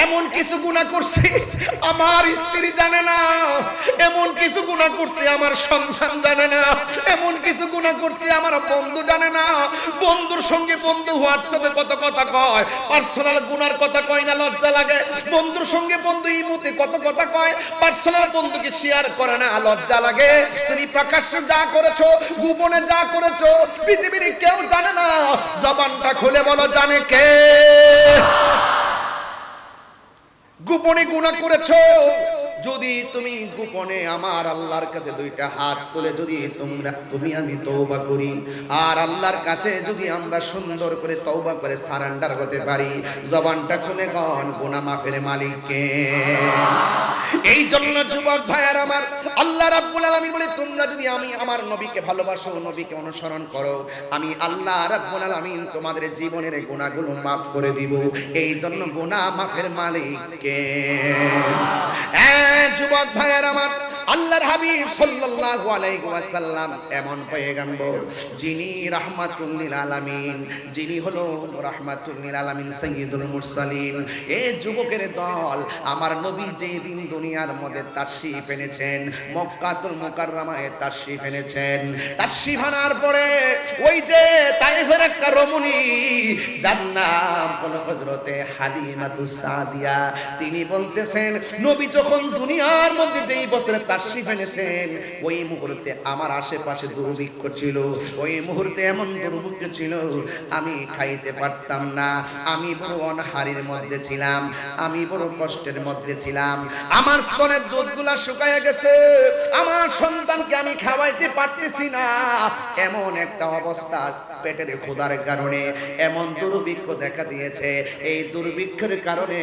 এমন কিছু গুনাহ করছি আমার স্ত্রী জানে না, এমন কিছু গুনাহ করছি আমার সন্তান জানে না, এমন কিছু গুনাহ করছি আমার বন্ধু জানে না। বন্ধুর সঙ্গে বন্ধু হোয়াটসঅ্যাপে কত কথা কয়, পার্সোনাল গুনার কথা কয় না, লজ্জা লাগে। বন্ধুর সঙ্গে বন্ধু ইমোতে কত কথা কয়, পার্সোনাল বন্ধুকে শেয়ার করে না, লজ্জা লাগে। তুমি প্রকাশ্যে যা করেছো, গোপনে যা করেছো, পৃথিবীর কেউ জানে না। জবানটা খুলে বলো, জানে কে? গোপনে গুনাহ করেছো, যদি তুমি গোপনে আমার আল্লাহর কাছে দুইটা হাত তুলে যদি তুমি আমি তওবা করি, আর আল্লাহর কাছে যদি আমরা সুন্দর করে তওবা করে সারেন্ডার হতে পারি, জবানটা খুলে গন গুনাহ মাফের মালিক কে? এই জন্য যুবক ভাইয়ার আমার, আল্লাহ রাব্বুল আলামিন বলে, তোমরা যদি আমি আমার নবীকে ভালোবাসো, নবীকে অনুসরণ করো, আমি আল্লাহ রাব্বুল আলামিন তোমাদের জীবনের গুনাহগুলো মাফ করে দিব। এই জন্য গুনাহ মাফের মালিক কে? যুবক ভাইয়ার আমার, আল্লাহর হাবিব সাল্লাল্লাহু আলাইহি ওয়াসাল্লাম এমন পয়গম্বর, যিনি রাহমাতুল লিল আলামিন, যিনি হলো রাহমাতুল লিল আলামিন, সাইয়্যিদুল মুরসালিন। এই যুবকের দল, আমার নবী যেদিন দুনিয়ার মধ্যে তাশরীফ এনেছেন, মক্কাতুল মুকাররমায় তাশরীফ এনেছেন, তাশরীফ আনার পরে ওই যে তায়েফের একটা রমণী, যার নাম হলো হযরতে হালিমাতুস সাদিয়া, তিনি বলতেছেন, নবী যখন দুনিয়ার মধ্যে যেই বছরে তাশরীফ এনেছেন, ওই মুহূর্তে আমার আশেপাশে দুর্ভিক্ষ ছিল, ওই মুহূর্তে এমন দুর্ভিক্ষ ছিল আমি খাইতে পারতাম না, আমি বড় অনাহারের মধ্যে ছিলাম, আমি বড় কষ্টের মধ্যে ছিলাম, আমার স্তনের দুধগুলা শুকায় গেছে, আমার সন্তানকে আমি খাওয়াইতে পারতেছি না, এমন একটা অবস্থা, পেটের ক্ষুধার কারণে এমন দুর্ভিক্ষ দেখা দিয়েছে। এই দুর্ভিক্ষের কারণে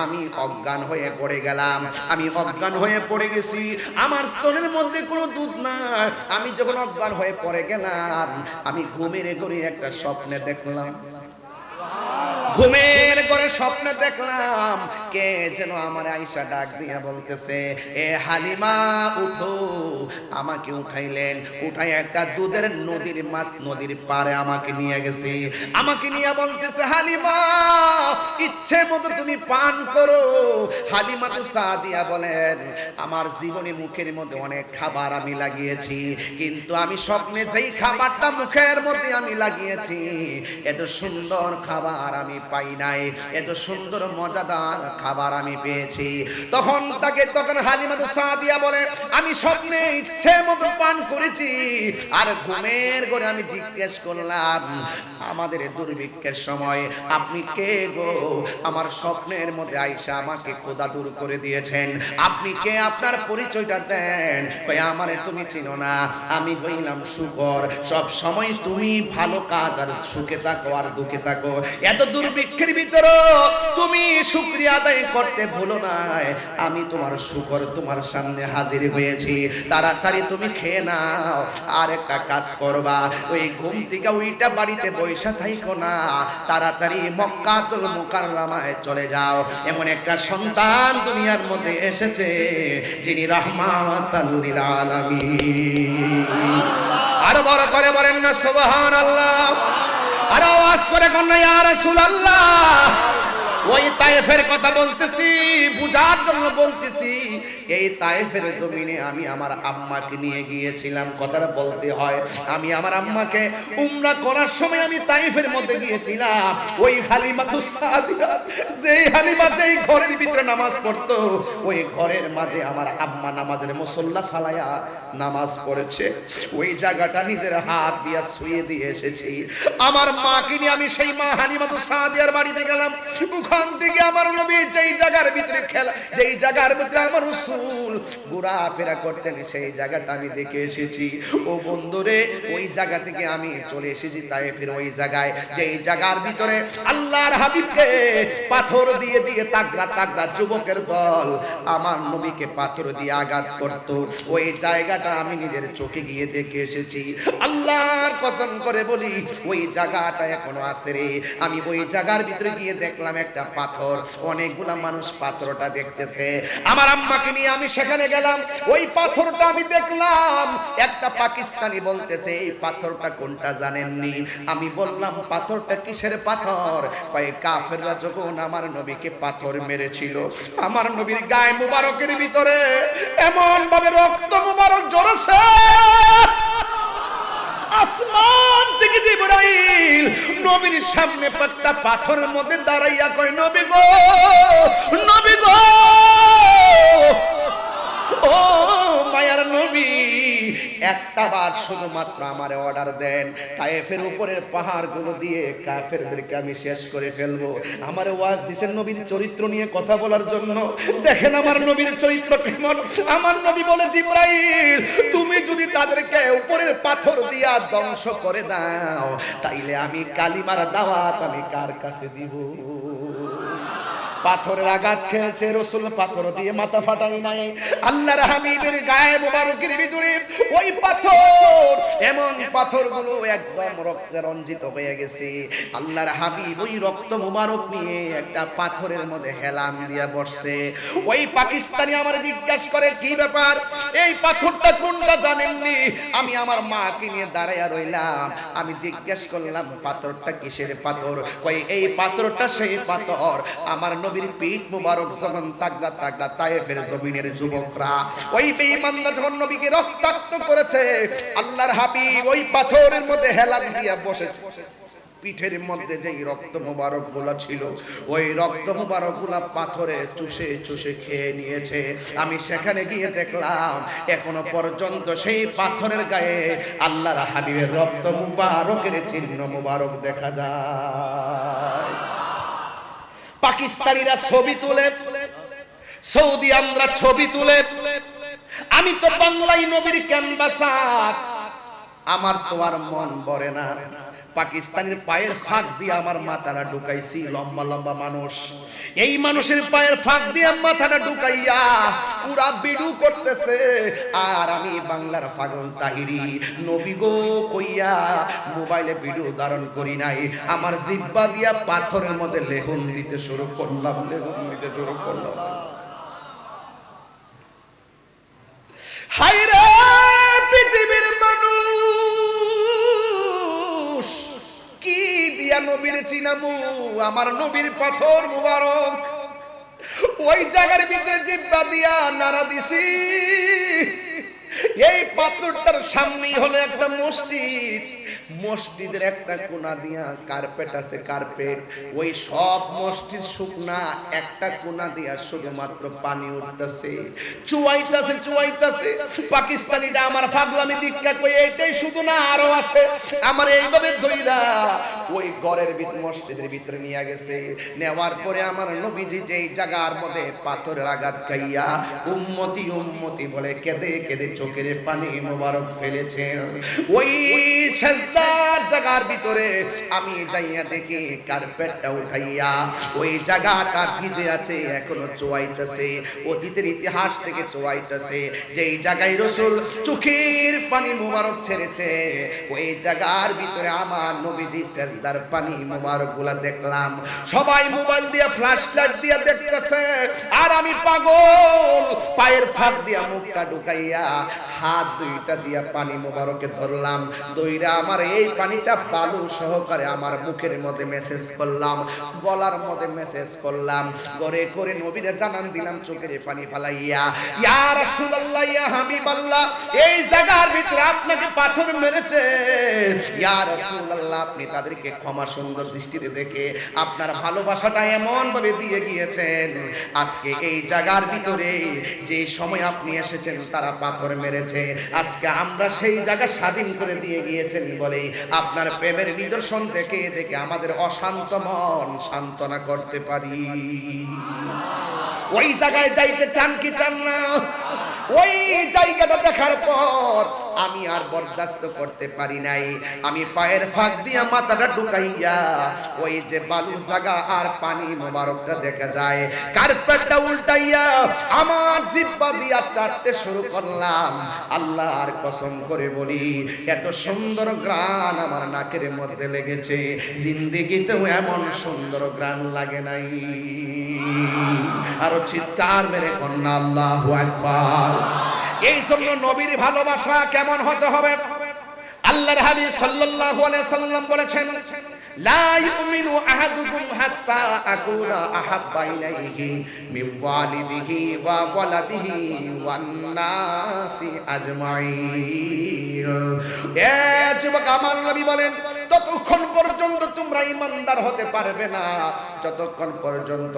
আমি অজ্ঞান হয়ে পড়ে গেলাম, আমি অজ্ঞান হয়ে পড়ে গেছি, আমার স্তনের মধ্যে কোনো দুধ নাই। আমি যখন অজ্ঞান হয়ে পড়ে গেলাম, আমি ঘুমের ঘরে একটা স্বপ্নে দেখলাম, ঘুমের ঘরে স্বপ্ন দেখলাম, কে যেন আমার আয়েশা ডাক দিয়া বলতেছে, এ হালিমা উঠো। আমাকে উঠাইলেন, উঠাই একটা দুধের নদীর মাছ, নদীর পারে আমাকে নিয়ে গেছে, আমাকে নিয়ে বলতেছে, হালিমা ইচ্ছে মতো তুমি পান করো। হালিমা তো সাদিয়া বলেন, আমার জীবনে মুখের মধ্যে অনেক খাবার আমি লাগিয়েছি, কিন্তু আমি স্বপ্নে যেই খাবারটা মুখের মধ্যে আমি লাগিয়েছি, এত সুন্দর খাবার আমি পাই নাই, এত সুন্দর মজাদার খাবার আমি পেয়েছি। তখন হালিমা তো সাদিয়া বলে, আমি স্বপ্নে ইচ্ছে মতো পান করেছি, আর ঘুমের ঘরে আমি জিজ্ঞেস করলাম, আমাদের দুর্ভিক্ষের সময় আপনি কে গো? আমার স্বপ্নের মধ্যে আয়েশা আমাকে খোদা দূর করে দিয়েছেন, আপনি কে? আপনার পরিচয়টা দেন। কই, আমারে তুমি চিনো না, আমি হইলাম শুকর, সব সময় তুমি ভালো কাজ আর সুখে থাকো আর দুঃখে থাকো, এত দুর্ভিক্ষের ভিতরে তুমি শুকরিয়া আদায় করতে ভুলো না, আমি তোমার শুকর তোমার সামনে হাজির হয়েছি, তাড়াতাড়ি তুমি খেয়ে নাও। আর একটা কাজ করবা, ওই ঘুম থেকে ওইটা বাড়িতে বৈশা থাইকো না, তাড়াতাড়ি মক্কাতুল মুকাররমায় চলে যাও। এমন একটা সন্তান দুনিয়ার মধ্যে এসেছে, যিনি রাহমাতাল লিল আলামিন। আর বড় করে বলেন না সুবহানাল্লাহ, আর আওয়াজ করে কন্যা ইয়া রাসূলুল্লাহ। ওই তায়েফের কথা বলতেছি, বুঝার জন্য বলতেছি। এই তায়েফের জমিনে আমি আমার আম্মাকে নিয়ে গিয়েছিলাম, কথাটা বলতে হয়। আমি আমার আম্মাকে উমরা করার সময় আমি তায়েফের মধ্যে গিয়েছিলাম। ওই হালিমাতুস সাদিয়া, যেই হালিমা যেই ঘরের ভিতরে নামাজ পড়তো, ওই ঘরের মাঝে আমার আম্মা নামাজের মুসল্লা ফালায়া নামাজ পড়েছে। ওই জায়গাটা নিজের হাত দিয়া ছুঁয়ে দিয়ে এসেছি। আমার মাকে নিয়ে আমি সেই মা হালিমাতুস সাদিয়ার বাড়িতে গেলাম। ওখান থেকে আমার নবী যেই জায়গার ভিতরে খেলা, যেই জায়গার ভিতরে আমার রাসূল ঘোরাফেরা করতেন, সেই জায়গাটা আমি দেখে এসেছি। ও বন্ধুরে, ওই জায়গা থেকে আমি চলে এসেছি তায়েফের ওই জায়গায়, যেই জায়গার ভিতরে আল্লাহর হাবিবকে পাথর দিয়ে দিয়ে তাগড়া তাগড়া যুবকের দল আমার নবীকে পাথর দিয়ে আঘাত করত। ওই জায়গাটা আমি নিজের চোখে গিয়ে দেখে এসেছি। আল্লাহর কসম করে বলি, ওই জায়গাটা এখনো আছে রে। আমি ওই জায়গার ভিতরে গিয়ে দেখলাম একটা পাথর, অনেকগুলা মানুষ পাথরটা দেখতেছে। আমার আম্মাকে নিয়ে আমি সেখানে গেলাম, ওই পাথরটা আমি দেখলাম। একটা পাকিস্তানি বলতেছে এই পাথরটা কোনটা জানেননি? আমি বললাম পাথরটা কিসের পাথর? কয় কাফেররা যখন আমার নবীকে পাথর মেরেছিল, আমার নবীর গায়ে মুবারকের ভিতরে এমন ভাবে রক্ত মুবারক ঝরেছে, আসমান থেকে জিবরাইল নবীর সামনে একটা পাথরের মধ্যে দাঁড়াইয়া কয় নবী গো, নবী গো, ও মায়ার নবী, একটা বার শুধুমাত্র আমারে অর্ডার দেন, তায়েফের উপরের পাহাড়গুলো দিয়ে কাফেরদেরকে আমি শেষ করে ফেলবো। আমারে ওয়াজ দিবেন নবীর চরিত্র নিয়ে কথা বলার জন্য। দেখেন আমার নবীর চরিত্র কেমন। আমার নবী বলে জিবরাইল তুমি যদি তাদেরকে উপরের পাথর দিয়া ধ্বংস করে দাও, তাইলে আমি কালিমার দাওয়াত আমি কার কাছে দিব? পাথরের আঘাত খেয়েছে রাসূল, পাথর দিয়ে মাথা ফাটাই নাই। আল্লাহর হাবিবের গায়ে মোবারকের ভিতরে ওই পাথর, এমন পাথরগুলো একদম রক্তে রঞ্জিত হয়ে গেছে। আল্লাহর হাবিব ওই রক্ত মোবারক নিয়ে একটা পাথরের মধ্যে হেলান দিয়া বসছে। ওই পাকিস্তানি আমার জিজ্ঞাসা করে কি ব্যাপার, এই পাথরটা কোনটা জানেননি? আমি আমার মাকে নিয়ে দাঁড়াইয়া রইলাম, আমি জিজ্ঞাসা করলাম পাথরটা কিসের পাথর? কই এই পাথরটা সেই পাথর আমার নবীর পিঠ মুবারক যখন তাগড়া তাগড়া তায়েফের জমিনের যুবকরা ওই বেঈমানরা যখন নবীকে রক্তাক্ত করেছে, আল্লাহর হাবিব ওই পাথরের মধ্যে হেলান দিয়া বসেছে। পিঠের মধ্যে যেই রক্ত মুবারক গুলা ছিল, ওই রক্ত মুবারক গুলা পাথরে চুষে চুষে খেয়ে নিয়েছে। আমি সেখানে গিয়ে দেখলাম এখনো পর্যন্ত সেই পাথরের গায়ে আল্লাহর হাবিবের রক্ত মুবারকের চিহ্ন মুবারক দেখা যায়। পাকিস্তানিরা ছবি তুলে, সৌদি আমরা ছবি তুলে, আমি তো বাংলায় নবীর ক্যানভাসার, আমার তো আর মন ভরে না। পাকিস্তানের পায়ের ফাঁক দিয়ে আমার মাথাটা ঢুকাইছি, লম্বা লম্বা মানুষ, এই মানুষের পায়ের ফাঁক দিয়ে মাথাটা ঢুকাইয়া পুরা ভিডিও করতেছে। আর আমি বাংলার পাগল তাহিরি নবী গো কইয়া মোবাইলে ভিডিও ধারণ করি নাই, আমার জিহ্বা দিয়া পাথরের মধ্যে লেখন দিতে শুরু করলাম, লেখন দিতে শুরু করলাম। হায়রে পৃথিবীর মানুষ, কি দিয়া নবীর চিনামু? আমার নবীর পাথর মুবারক, ওই জায়গার ভিতরে জিহ্বা দিয়া নাড়া দিছি। এই পাথরটার সামনেই হলো একটা মসজিদ, মসজিদের একটা কোণা দিয়া কার্পেট আছে, কার্পেট, ওই সব মসজিদ শুকনা, একটা কোণা দিয়া শুধুমাত্র পানি উঠতেছে, চুয়াইতেছে চুয়াইতেছে। পাকিস্তানিরা আমার পাগলামি দীক্ষা কই এইটাই শুধু না, আরো আছে। আমার এইভাবে ধইরা ওই ঘরের ভিতর মসজিদের ভিতরে নিয়ে গেছে। নেওয়ার পরে আমার নবীজি যেই জায়গার মধ্যে পাথরের আঘাত খাইয়া উম্মতি উম্মতি বলে কেঁদে কেঁদে চোখের পানি মোবারক ফেলেছে, ওই সেজদার জায়গার ভিতরে আমি যাইয়া দেখি কার্পেটটা উঠাইয়া ওই জায়গাটা ভিজে আছে, এখনো চোয়াইতেছে, অতীতের ইতিহাস থেকে চোয়াইতেছে। যেই জায়গায় রাসূল চোখের পানি মোবারক ছেড়েছে, ওই জায়গার ভিতরে আমার নবীজি সেজদার পানি মোবারক গুলা দেখলাম। সবাই মোবাইল দিয়ে ফ্ল্যাশ লাইট দিয়ে দেখতেছে, আর আমি পাগল পায়ের ফাঁক দিয়া মুখটা ঢুকাইয়া হাত দুইটা দিয়া পানি মোবারকে ধরলাম, দইরা আমার এই পানিটা বালু সহকারে আমার মুখের মধ্যে মেসেজ করলাম, গলার মধ্যে মেসেজ করলাম, করে করে নবীরে জানান দিলাম চোখের পানি ফালাইয়া, ইয়া রাসূলুল্লাহ ইয়া হাবিবাল্লাহ, এই জায়গার ভিতরে আপনাকে পাথর মেরেছে, ইয়া রাসূলুল্লাহ আপনি তাদেরকে ক্ষমা সুন্দর দৃষ্টিতে দেখে আপনার ভালোবাসাটা এমন ভাবে দিয়ে গিয়েছেন, আজকে এই জায়গার ভিতরে যে সময় আপনি এসেছেন তারা পাথর মেরেছে, আজকে আমরা সেই জায়গা স্বাধীন করে দিয়ে গিয়েছেন বলে আপনার প্রেমের নিদর্শন দেখে দেখে আমাদের অশান্ত মন সান্ত্বনা করতে পারি। ওই জায়গায় যাইতে চান কি চান না? ওই জায়গাটা দেখার পর আমি আর বরদাস্ত করতে পারি নাই, আমি পায়ের ফাঁক দিয়া মাথাটা ঢুকাইয়া ওই যে বালু জায়গা আর পানি মোবারকটা দেখা যায়, কার্পেটটা উল্টাইয়া আমার জিহ্বা দিয়া চাটতে শুরু করলাম। আল্লাহর কসম করে বলি, এত সুন্দর ঘ্রাণ আমার নাকের মধ্যে লেগেছে, জিন্দেগিতেও এমন সুন্দর ঘ্রাণ লাগে নাই। আরো চিৎকার মেরে কন্যা আল্লাহু আকবার। এই জন্য নবীর ভালোবাসা কেমন হতে হবে? আল্লাহর হাবিব সাল্লাল্লাহু আলাইহি সাল্লাম বলেছেন, লা ইউমিনু আহাদুকুম হাত্তা আকুনা আহাব্বা ইলাইহি মিন ওয়ালিদিহি ওয়া ওয়ালাদিহি ওয়ান নাসি আজমাইন। এ যুবক, আমার নবী বলেন, ততক্ষণ পর্যন্ত তোমরা ঈমানদার হতে পারবে না যতক্ষণ পর্যন্ত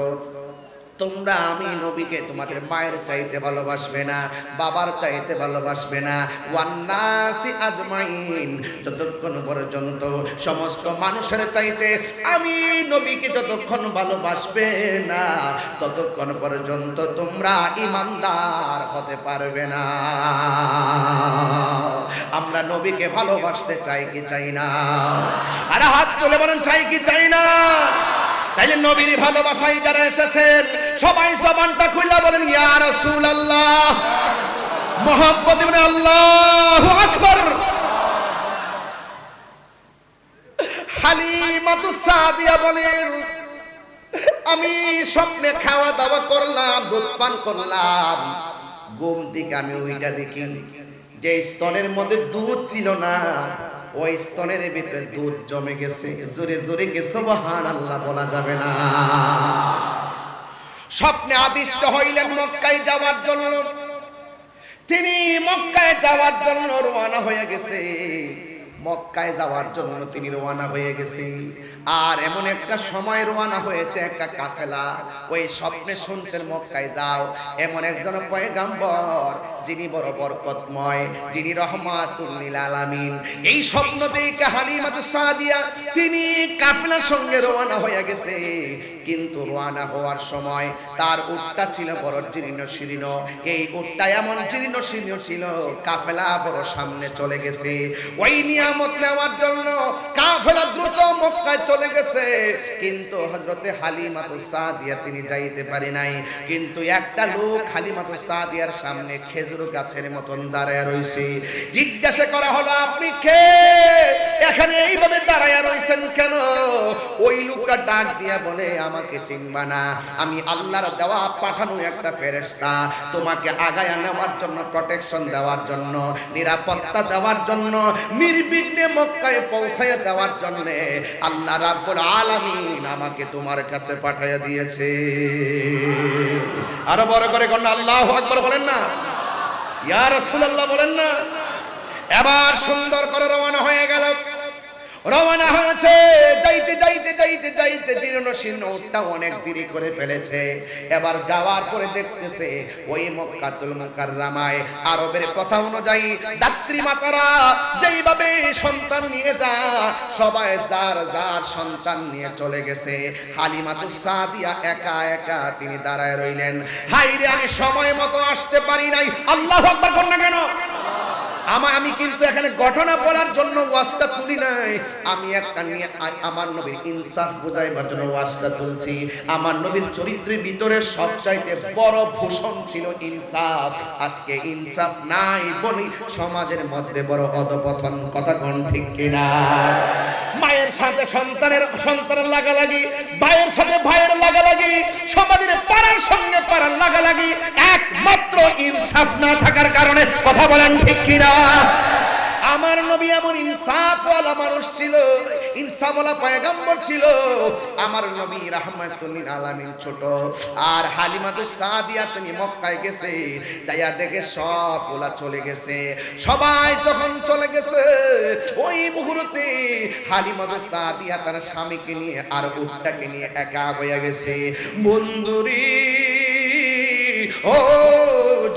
তোমরা আমি নবীকে তোমাদের মায়ের চাইতে ভালোবাসবে না, বাবার চাইতে ভালোবাসবে না, ওয়ান্নাসি আজমাইন, যতক্ষণ পর্যন্ত সমস্ত মানুষের চাইতে আমি নবীকে যতক্ষণ ভালোবাসবে না ততক্ষণ পর্যন্ত তোমরা ঈমানদার হতে পারবে না। আমরা নবীকে ভালোবাসতে চাই কি চাই না? আরে হাত তুলে বলেন, চাই কি চাই না? তাইলে নবীর ভালোবাসায় যারা এসেছেন সবাই জবানটা খুলে বলেন, ইয়া রাসূলুল্লাহ, মুহাম্মদ ইবনে আল্লাহু আকবার। হালিমাতুস সাদিয়া বলেন, আমি স্বপ্নে খাওয়া দাওয়া করলাম, দুধ পান করলাম, ঘুম থেকে আমি ওইটা দেখি যে স্তনের মধ্যে দুধ ছিল না, ওই স্তনের ভিতরে দুধ জমে গেছে। জোরে জোরে কে সুবহানাল্লাহ বলা যাবে না। স্বপ্নে আদিষ্ট হইলেন মক্কায় যাওয়ার জন্য। তিনি মক্কায় যাওয়ার জন্য রওনা হয়ে গেছে, মক্কায় যাওয়ার জন্য তিনি রওনা হয়ে গেছে। আর এমন একটা সময় রওনা হয়েছে একটা কাফেলা, ওই স্বপ্নে শুনছেন মক্কায় যাও, এমন একজন পয়গম্বর যিনি বড় বরকতময়, যিনি রহমাতুল লিল আলামিন। এই স্বপ্ন দেখে হালিমাতুস সাদিয়া তিনি কাফেলার সঙ্গে রওনা হয়ে গেছে। কিন্তু রওনা হওয়ার সময় তার উটটা ছিল বড় জীর্ণ শীর্ণ, এই উটটা এমন জীর্ণ শীর্ণ ছিল, কাফেলা বড় সামনে চলে গেছে। ওই নিয়ামত নেওয়ার জন্য কাফেলা দ্রুত মক্কায় চলে গেছে, কিন্তু হযরতে হালিমাতুস সাদিয়া তিনি যাইতে পারে নাই। কিন্তু একটা লোক হালিমাতুস সাদিয়ার সামনে খেজুর গাছের মতন দাঁড়ায় রইছে। জিজ্ঞাসা করা হলো, আপনি কে? এখানে এইভাবে দাঁড়ায় রইছেন কেন? ওই লোকটা ডাক দিয়া বলে, আমাকে চিনবা না, আমি আল্লাহর দেওয়া পাঠানো একটা ফেরেশতা, তোমাকে আগায়া নেওয়ার জন্য, প্রোটেকশন দেওয়ার জন্য, নিরাপত্তা দেওয়ার জন্য, নির্বিঘ্নে মক্কায় পৌঁছায় দেওয়ার জন্য আল্লাহ রাব্বুল আলামিন আমাকে তোমার কাছে পাঠাইয়া দিয়েছে। আরো বড় করে কোন আল্লাহু আকবার বলেন না, ইয়া রাসূলুল্লাহ বলেন না। এবার সুন্দর করে রওনা হয়ে গেল। রওনা হয়েছে, যাইতে যাইতে যাইতে যাইতে জীর্ণ শীর্ণ উটটা অনেক দেরি করে ফেলেছে। এবার যাওয়ার পরে দেখতেছে ওই মক্কাতুল মুকাররমায় আরবের কথা অনুযায়ী দাত্রী মাতারা যেইভাবে সন্তান নিয়ে যায়, সবাই যার যার সন্তান নিয়ে চলে গেছে। হালিমাতুস সাদিয়া একা একা তিনি দাঁড়ায় রইলেন। হায়রে, আমি সময় মতো আসতে পারি নাই। আল্লাহু আকবার বল না কেন? আমি কিন্তু এখানে ঘটনা বলার জন্য ওয়াজটা তুলি নাই, আমি একটা নিয়ে আমার নবীর ইনসাফ বুঝাইবার জন্য ওয়াজটা তুলছি। আমার নবীর চরিত্রের ভিতরে সবচাইতে বড় ভূষণ ছিল ইনসাফ। আজকে ইনসাফ নাই বলি সমাজের মধ্যে বড় অধপতন। কথা কোন ঠিক কিনা? মায়ের সাথে সন্তানের লাগালাগি, ভাইয়ের সাথে ভাইয়ের লাগালাগি, সমাজের পাড়ার সঙ্গে পাড়ার লাগালাগি, একমাত্র ইনসাফ না থাকার কারণে। কথা বলেন ঠিক কিনা? আমার নবী এমন ইনসাফওয়ালা মানুষ ছিল, ইনসাফওয়ালা পয়গম্বর ছিল। আমার নবী রাহমাতুল লিল আলামিন ছোট, আর হালিমাতুস সাদিয়া তিনি মক্কায় গেছে, যাইয়া দেখে সব ওলা চলে গেছে। সবাই যখন চলে গেছে, ওই মুহূর্তে হালিমাতুস সাদিয়া তার স্বামীকে নিয়ে আর উটটাকে নিয়ে একা হয়ে গেছে। বন্ধুরি, ও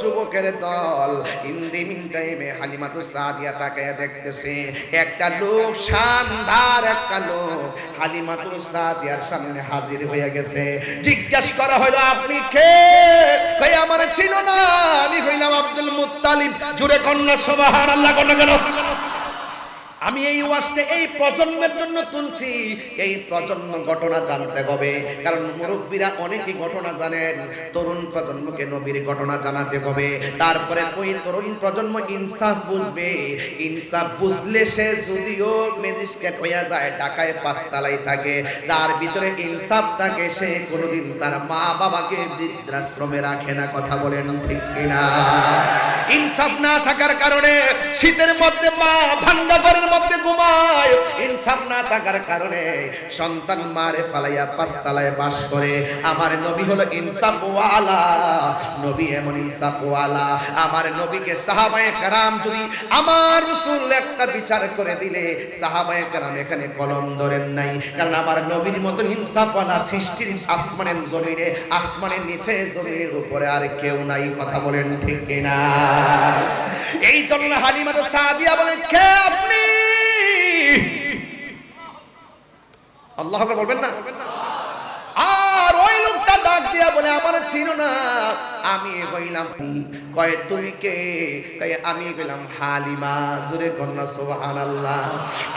যুবক লোকের দল। ইন্দি মিন টাইমে হালিমাতু সাদিয়া তাকায়া দেখতেছে একটা লোক, শানদার একটা লোক হালিমাতু সাদিয়ার সামনে হাজির হয়ে গেছে। জিজ্ঞাসা করা হলো, আপনি কে? কই আমার চিনো না, আমি হইলাম আব্দুল মুত্তালিব। জোরে কন্যা সুবহানাল্লাহ কন্যা কেন? আমি এই ওয়াজটা এই প্রজন্মের জন্য তুলছি, এই প্রজন্ম ঘটনা জানতে হবে, কারণ মুরব্বীরা অনেকই ঘটনা জানেন, তরুণ প্রজন্মকে নবীর ঘটনা জানাতে হবে। তারপরে ওই তরুণ প্রজন্ম ইনসাফ বুঝবে, ইনসাফ বুঝলে সে যদিও ম্যাজিস্ট্রেট হইয়া যায়, ঢাকায় 5 তলায় থাকে, যার ভিতরে ইনসাফ থাকে, সে কোনোদিন তার মা বাবাকে বৃদ্ধাশ্রমে রাখে না। কথা বলেন ঠিক কিনা? ইনসাফ না থাকার কারণে শীতের মধ্যে মা ভাঙ্গা ঘরের মধ্যে ঘুমায়, ইনসাফ না থাকার কারণে সন্তান মারে ফালাইয়া 5 তলায় বাস করে। আমার নবী হলো ইনসাফ ওয়ালা নবী, এমন ইনসাফ ওয়ালা। আমার নবীকে সাহাবায়ে কেরাম যদি আমার রাসূল একটা বিচার করে দিলে, সাহাবায়ে কেরাম এখানে কলম ধরেন নাই, কারণ আমার নবীর মতো ইনসাফ ওয়ালা সৃষ্টির আসমানের জমিনে, আসমানের নিচে, জমিনের উপরে আর কেউ নাই। কথা বলেন ঠিক কিনা? এই জন্য হালিমাতু সাদিয়া বলেন, কে আপনি? আল্লাহু আকবার বলবেন না? আর ওই লোকটা ডাক দিয়া বলে, আমার চিনো না, আমি হইলাম। কয় তুমি কে? কয় আমি হইলাম হালিমা। জোরে কন্যা সুবহানাল্লাহ।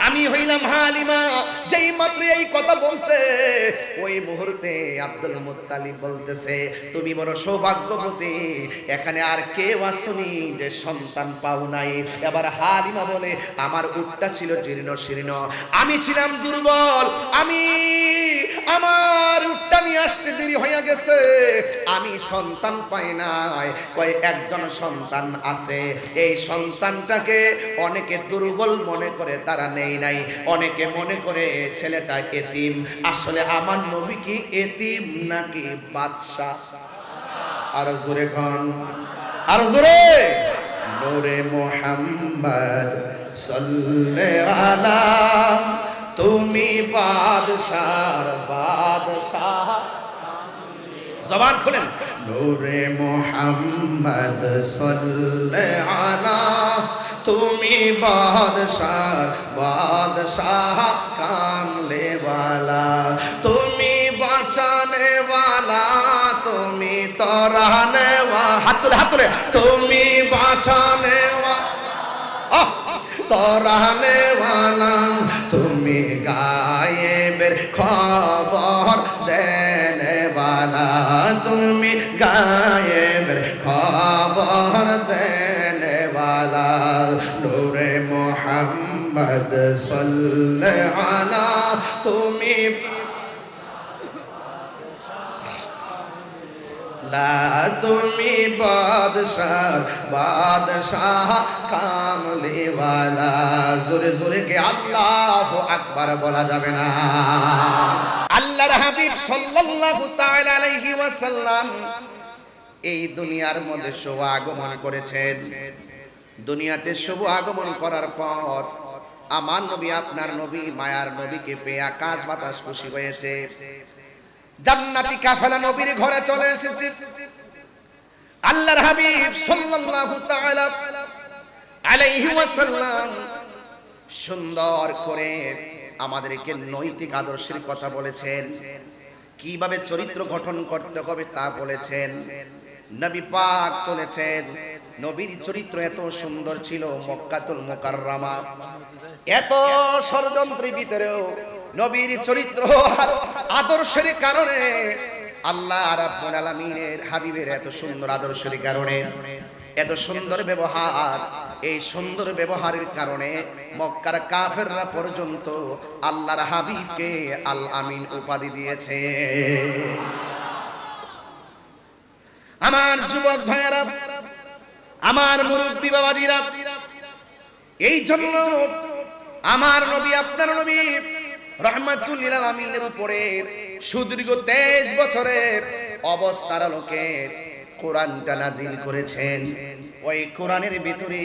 আমি হইলাম হালিমা। যেই মাত্র এই কথা বলছে, ওই মুহূর্তে আব্দুল মুত্তালিব বলতেছে, তুমি বড় সৌভাগ্যবতী, এখানে আর কেউ আসুনি যে সন্তান পাও নাই। এবার হালিমা বলে, আমার উটটা ছিল জীর্ণ শীর্ণ, আমি ছিলাম দুর্বল, আমার উটটা নিয়ে আসতে দেরি হয়ে গেছে, আমি সন্তান পাই নাই। কয় একজন সন্তান আছে, এই সন্তানটাকে অনেকে দুর্বল মনে করে তারা নেই নাই, অনেকে মনে করে ছেলেটা এতিম। আসলে আমার নবী কি এতিম নাকি বাদশা? আর জোরে খান, আর জোরে। নূরে মুহাম্মদ সাল্লাল্লাহু আলা, তুমি বাদশার বাদশাহ। জবান খুলেন। নূরে মুহাম্মদ সাল্লাল্লাহু আলা, তুমি বাদশাহ বাদশাহ কামলে ওয়ালা, তুমি বাঁচানে ওয়ালা, তুমি তরানে ওয়ালা। হাত তুলে, হাত তুলে। তুমি বাঁচানে ওয়ালা, তরানে ওয়ালা, তুমি গায়েবের খবর দেনে ওয়ালা, তুমি গায়েবের খবর দেনে ওয়ালা। নূরে মুহাম্মদ সাল্লাল্লাহু আলা, তুমি তুমি বাদশাহ বাদশাহ কামলি ওয়ালা। জোরে জোরে কে আল্লাহু আকবার বলা যাবে না? আল্লাহর হাবিব সাল্লাল্লাহু তাআলা আলাইহি ওয়াসাল্লাম এই দুনিয়ার মধ্যে শুভ আগমন করেছেন। দুনিয়াতে শুভ আগমন করার পর আমার নবী, আপনার নবী, মায়ার নবীকে পেয়ে আকাশ বাতাস খুশি হয়েছে। জান্নাতি কাফেলা নবীর ঘরে চলে এসেছে। আল্লাহর হাবিব সাল্লাল্লাহু তাআলা আলাইহি ওয়াসাল্লাম সুন্দর করে আমাদেরকে নৈতিক আদর্শের কথা বলেছেন, কিভাবে চরিত্র গঠন করতে হবে তা বলেছেন। নবী পাক চলেছেন, নবীর চরিত্র এত সুন্দর ছিল, মক্কাতুল মুকাররমা এত ষড়যন্ত্রের ভিতরেও নবীর চরিত্র আদর্শের কারণে, আল্লাহ রাব্বুল আলামিনের হাবিবের এত সুন্দর আদর্শের কারণে, এত সুন্দর ব্যবহার, এই সুন্দর ব্যবহারের কারণে মক্কার কাফেররা পর্যন্ত আল্লাহর হাবিবকে আল আমিন উপাধি দিয়েছে। আমার যুবক ভাইয়েরা, আমার মুরব্বী বাবাজিরা, এই জন্য আমার নবী, আপনার নবী রাহমাতুল লিল আলামিনের উপরে সুদীর্ঘ 23 বছরের অবস্থার আলোকে কোরআনটা নাজিল করেছেন। ওই কোরআনের ভিতরে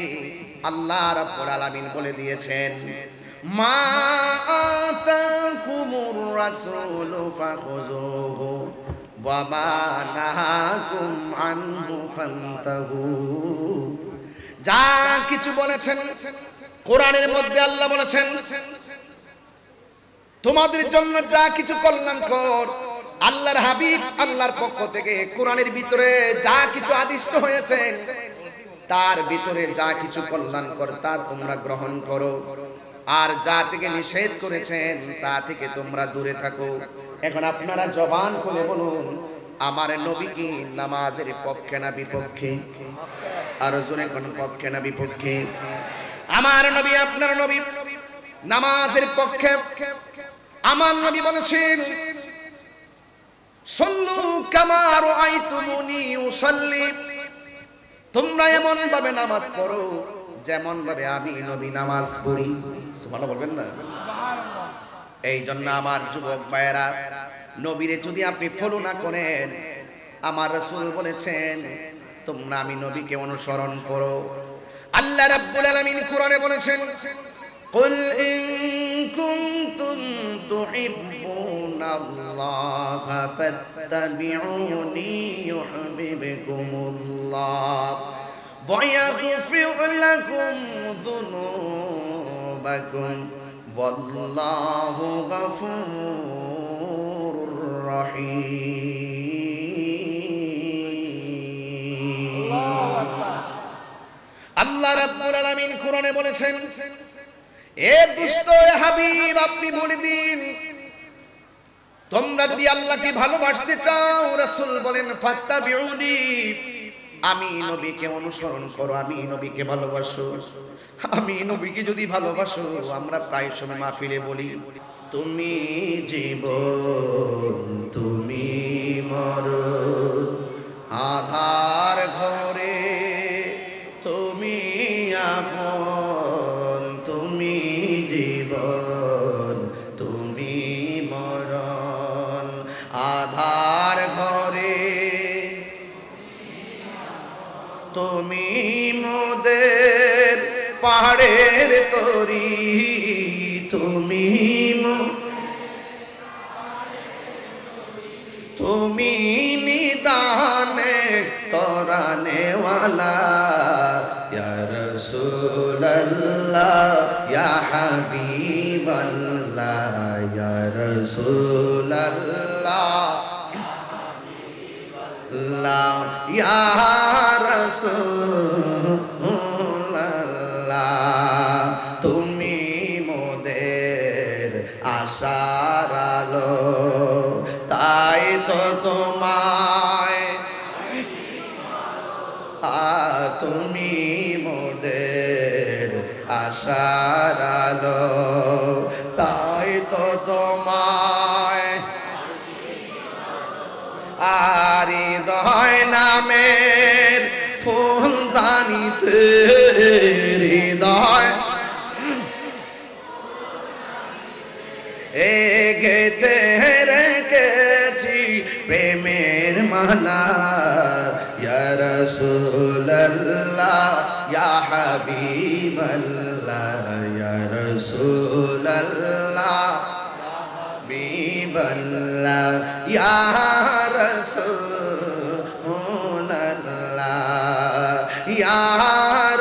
আল্লাহ রাব্বুল আলামিন বলে দিয়েছেন, মা আতাকুমুর রাসূলু ফাখুযুহু ওয়া মা নাহাকুম আনহু ফান্তাহু। যা কিছু বলেছেন কোরআনের মধ্যে আল্লাহ বলেছেন তোমাদের জন্য যা কিছু কল্যাণকর, আল্লাহর হাবিব আল্লাহর পক্ষ থেকে কোরআনের ভিতরে যা কিছু আদিষ্ট হয়েছে তার ভিতরে যা কিছু কল্যাণকর তা তোমরা গ্রহণ করো, আর যা থেকে নিষেধ করেছেন তা থেকে তোমরা দূরে থাকো। এখন আপনারা জবান খুলে বলুন, আমার নবী কি নামাজের পক্ষে না বিপক্ষে? আর জোরে কোন পক্ষে না বিপক্ষে? আমার নবী আপনার নবী নামাজের পক্ষে। আমার নবী বলেছেন সাল্লু কামা রাআইতুমুনি উসাল্লি, তোমরা এমন ভাবে নামাজ পড়ো যেমন ভাবে আমি নবী নামাজ পড়ি। সুবহানাল্লাহ বলবেন না? এই জন্য আমার যুবক ভাইয়েরা, নবীরে যদি আপনি ফলো না করেন, আমার রাসূল বলেছেন তোমরা আমি নবীকে অনুসরণ করো। আল্লাহ রাব্বুল আলামিন কোরআনে বলেছেন কুল ইন কুনতুম তুহিব্বুনাল্লাহা ফাত্তাবিউনি ইউহিব্বুকুমুল্লাহ ওয়া ইয়াগফির লাকুম যুনুবাকুম ওয়াল্লাহু গফুরুর রহিম। আল্লাহ রাব্বুল আলামিন কোরআনে বলেছেন এ দুষ্ট হাবিব আপনি বলে দিন তোমরা যদি আল্লাহকে ভালোবাসতে চাও, রাসূল বলেন ফাত্তাবিউনি, আমি নবীকে অনুসরণ করো, আমি নবীকে ভালোবাসো। আমি নবীকে যদি ভালোবাসো, আমরা প্রায় সময় মাহফিলে বলি তুমি জীবন তুমি মরণ, আধার ঘরে তুমি আপন, তুমি জীবন তুমি মরণ, আধার ঘরে তুমি মোদের পাহাড়ের তরি, তুমি তুমি নিদানে তরানেওয়ালা, ইয়া রাসূলুল্লাহ ইয়া হাবিবাল্লাহ, ইয়া রাসূলুল্লাহ ইয়া রাসূলুল্লাহ, তুমি মোদের আশার আলো, তাই তো তোমায় তুমি মোদের আশার আলো, তাই তো তোমায় আর হৃদয় নামের ফুলদানিতে হৃদয় গেতে রেখেছি প্রেমের মালা, ইয়া রাসূলুল্লাহ ইয়া হাবিবাল্লাহ, ইয়া রাসূলুল্লাহ হাবিবাল্লাহ, ইয়া রাসূলুল্লাহ ইয়া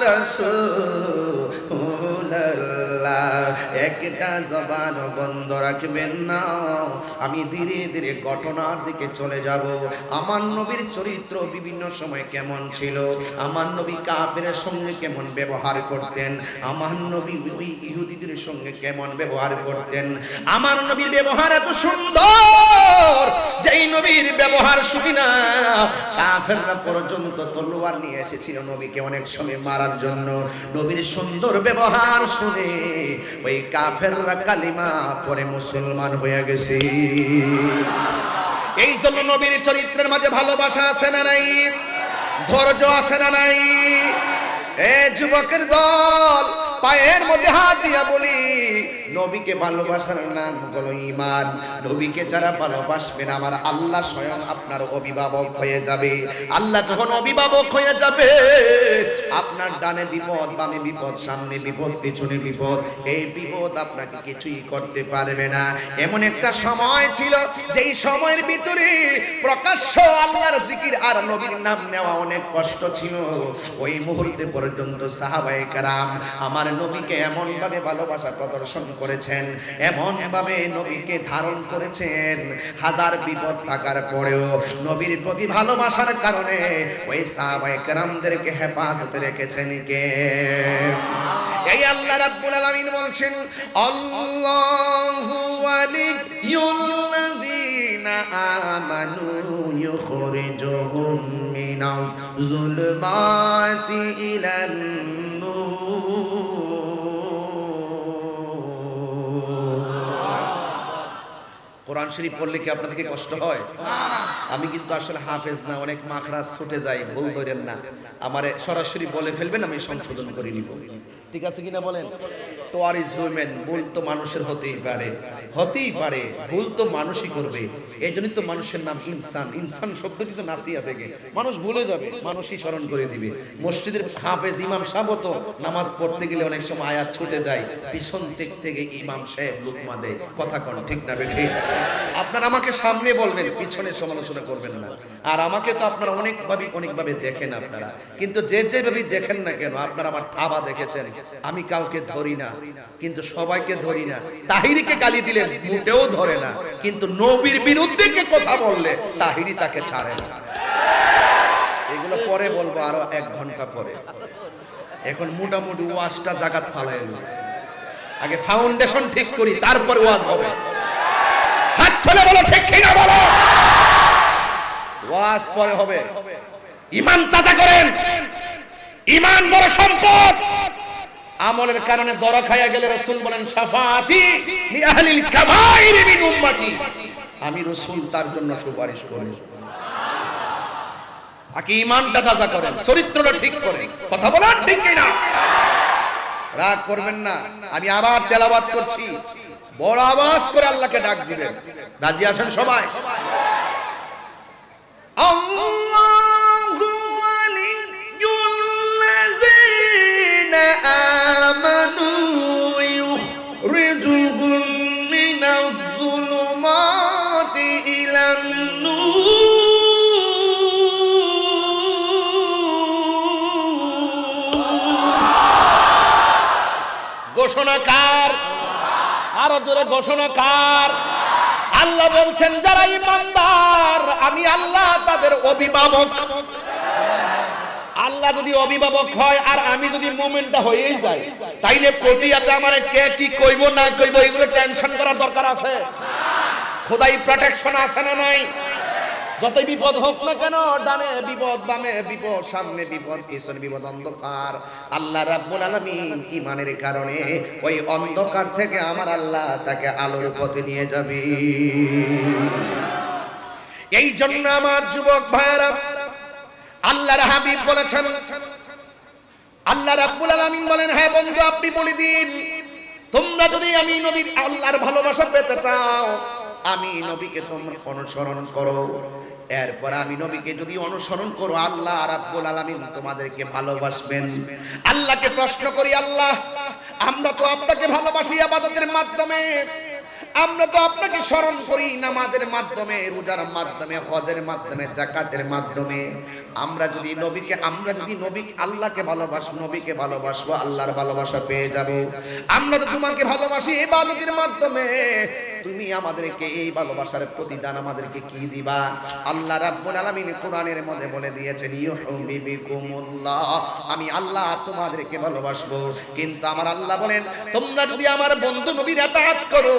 রাসূলুল্লাহ। একটা জবান বন্ধ রাখবেন না। আমি ধীরে ধীরে ঘটনার দিকে চলে যাব। আমার নবীর চরিত্র বিভিন্ন সময় কেমন ছিল, আমার নবী কাফেরের সঙ্গে কেমন ব্যবহার করতেন, আমার নবী ওই ইহুদিদের সঙ্গে কেমন ব্যবহার করতেন। আমার নবীর ব্যবহার এত সুন্দর, যেই নবীর ব্যবহার শুনি না কাফেররা পর্যন্ত তলোয়ার নিয়ে এসেছিল নবীকে অনেক সময় মারার জন্য। নবীর সুন্দর ব্যবহার শুনে ওই কাফেররা কালিমা পরে মুসলমান হয়ে গেছে। এই জন্য নবীর চরিত্রের মাঝে ভালোবাসা আছে না নাই, ধৈর্য আছে না নাই? এ যুবকের দল, পায়ের মধ্যে হাত দিয়া বলি, নবীকে ভালোবাসার নাম হলো ঈমান। নবীকে যারা ভালোবাসবেন আমার আল্লাহ স্বয়ং আপনার অভিভাবক হয়ে যাবে। আল্লাহ যখন অভিভাবক হয়ে যাবে, আপনার ডানে বিপদ, বামে বিপদ, সামনে বিপদ, পিছনে বিপদ, এই বিপদ আপনাকে কিছুই করতে পারবে না। এমন একটা সময় ছিল যেই সময়ের ভিতরে প্রকাশ্য আল্লাহর জিকির আর নবীর নাম নেওয়া অনেক কষ্ট ছিল। ওই মুহূর্তে পর্যন্ত সাহাবায়ে কেরাম আমার নবীকে এমন ভাবে ভালোবাসা প্রদর্শন করেছেন, এমন ভাবে নবীকে ধারণ করেছেন, হাজার বিপদ থাকার পরেও নবীর প্রতি ভালোবাসার কারণে ওই সাহাবায়ে কেরামদেরকে হেফাজতে রেখেছেন কে? এই আল্লাহ রাব্বুল আলামিন বলছেন, আল্লাহু ওয়ালিয়ুল্লাযীনা আমানু ইউখরিজুহুম মিনাজ যুলুমাতি ইলান নূর। কোরআন শরীফ পড়লে কি আপনাদের কি কষ্ট হয়? আমি কিন্তু আসলে হাফেজ না, অনেক মাখরাজ ছুটে যাই, ভুল ধরেন না। আমারে সরাসরি বলে ফেলবেন, আমি সংশোধন করে নিব। ঠিক আছে কিনা বলেন? টোয়ার ইজ হিউম্যান, ভুল তো মানুষের হতেই পারে, হতেই পারে, ভুল তো মানুষই করবে। এই জন্যই তো মানুষের নাম ইনসান। ইনসান শব্দটি তো নাসিয়া থেকে, মানুষ ভুলে যাবে, মানুষই স্মরণ করে দিবে। মসজিদের হাফেজ ইমাম সাহেব তো নামাজ পড়তে গেলে অনেক সময় আয়াত ছুটে যায়, পিছন দিক থেকে ইমাম সাহেব লুকমা দেয়। কথা কোন ঠিক না বেঠিক? আপনারা আমাকে সামনে বলবেন, পিছনে সমালোচনা করবেন না। আর আমাকে তো আপনারা অনেকভাবে দেখেন আপনারা, কিন্তু যেভাবে দেখেন না কেন, আপনারা আমার থাবা দেখেছেন। আমি কাউকে ধরি না, কিন্তু সবাইকে ধরি না। তাহিরিকে গালি দিলে মোটেও ধরে না, কিন্তু নবীর বিরুদ্ধে কে কথা বললে তাহিরি তাকে ছাড়ে না। এগুলো পরে বলবো, আরো 1 ঘন্টা পরে। এখন মোটামুটি ওয়াজটা জাগাত ফালাইলো, আগে ফাউন্ডেশন ঠিক করি, তারপর ওয়াজ হবে। হাত তুলে বলো ঠিক কিনা বলো। ওয়াজ পরে হবে। ঈমান তাজা করেন, ঈমান বড় সম্পদ। আমলের কারণে দরা খায়া গেলে রাসূল বলেন, শাফাআতি লি আহলিল কাবাইর মিন উম্মতি, আমি রাসূল তার জন্য সুপারিশ করি। আগে ঈমানটা তাজা করেন, চরিত্রটা ঠিক করেন। কথা বলেন ঠিক কিনা? রাগ করবেন না, আমি আবার তেলাওয়াত করছি, বড় আওয়াজ করে আল্লাহকে ডাক দিবেন। রাজি আছেন সবাই? আল্লাহু ওয়ালিয়ুল্লাযীনা আমানু ইউখরিজুহুম মিনাজ যুলুমাতি ইলান নূর। ঘোষণাকার, আরো জোরে ঘোষণাকার। আল্লাহ বলছেন, যারা ঈমানদার আমি আল্লাহ তাদের অভিভাবক। আল্লাহ যদি অভিভাবক হয় আর আমি যদি মুমিনটা হয়েই যাই, তাইলে প্রতিয়াতে আমারে কে কি কইব না কইব এগুলো টেনশন করার দরকার আছে? খোদাই প্রোটেকশন আছে না নাই? যতই বিপদ হোক না কেন, ডানে বিপদ, বামে বিপদ, সামনে বিপদ, পিছনে বিপদ, অন্ধকার, আল্লাহ রাব্বুল আলামিন ঈমানের কারণে ওই অন্ধকার থেকে আমার আল্লাহ তাকে আলোর পথে নিয়ে যাবে। এই জন্য আমার যুবক ভাইরা, আল্লাহর হাবিব বলেছেন, আল্লাহ রাব্বুল আলামিন বলেন, হ্যাঁ বন্ধু আপনি বলে দিন, তোমরা যদি আমি নবীর আল্লাহর ভালোবাসা পেতে চাও, আমি নবীকে তোমরা অনুসরণ করো। এরপর আমি নবীকে যদি অনুসরণ করো, আল্লাহ রাব্বুল আলামিন তোমাদেরকে ভালোবাসবেন। আল্লাহকে প্রশ্ন করি, আল্লাহ আমরা তো আপনাকে ভালোবাসি ইবাদতের মাধ্যমে, আমরা তো আপনাকে স্মরণ করি নামাজের মাধ্যমে, রোজার মাধ্যমে, হজের মাধ্যমে, যাকাতের মাধ্যমে। আমরা যদি নবী আল্লাহকে ভালোবাসবো, নবীকে ভালোবাসবো, আল্লাহর ভালোবাসা পেয়ে যাব। আমরা তো তোমাকে ভালোবাসি ইবাদতের মাধ্যমে, তুমি আমাদেরকে এই ভালোবাসার প্রতিদান আমাদেরকে কি দিবা? আল্লাহ রাব্বুল আলামিন কোরআনের মধ্যে বলে দিয়েছেন, ইউহিব্বুকুমুল্লাহ, আমি আল্লাহ তোমাদেরকে ভালোবাসবো। কিন্তু আমার আল্লাহ বলেন, তোমরা যদি আমার বন্ধু নবীর ইতাআত করো,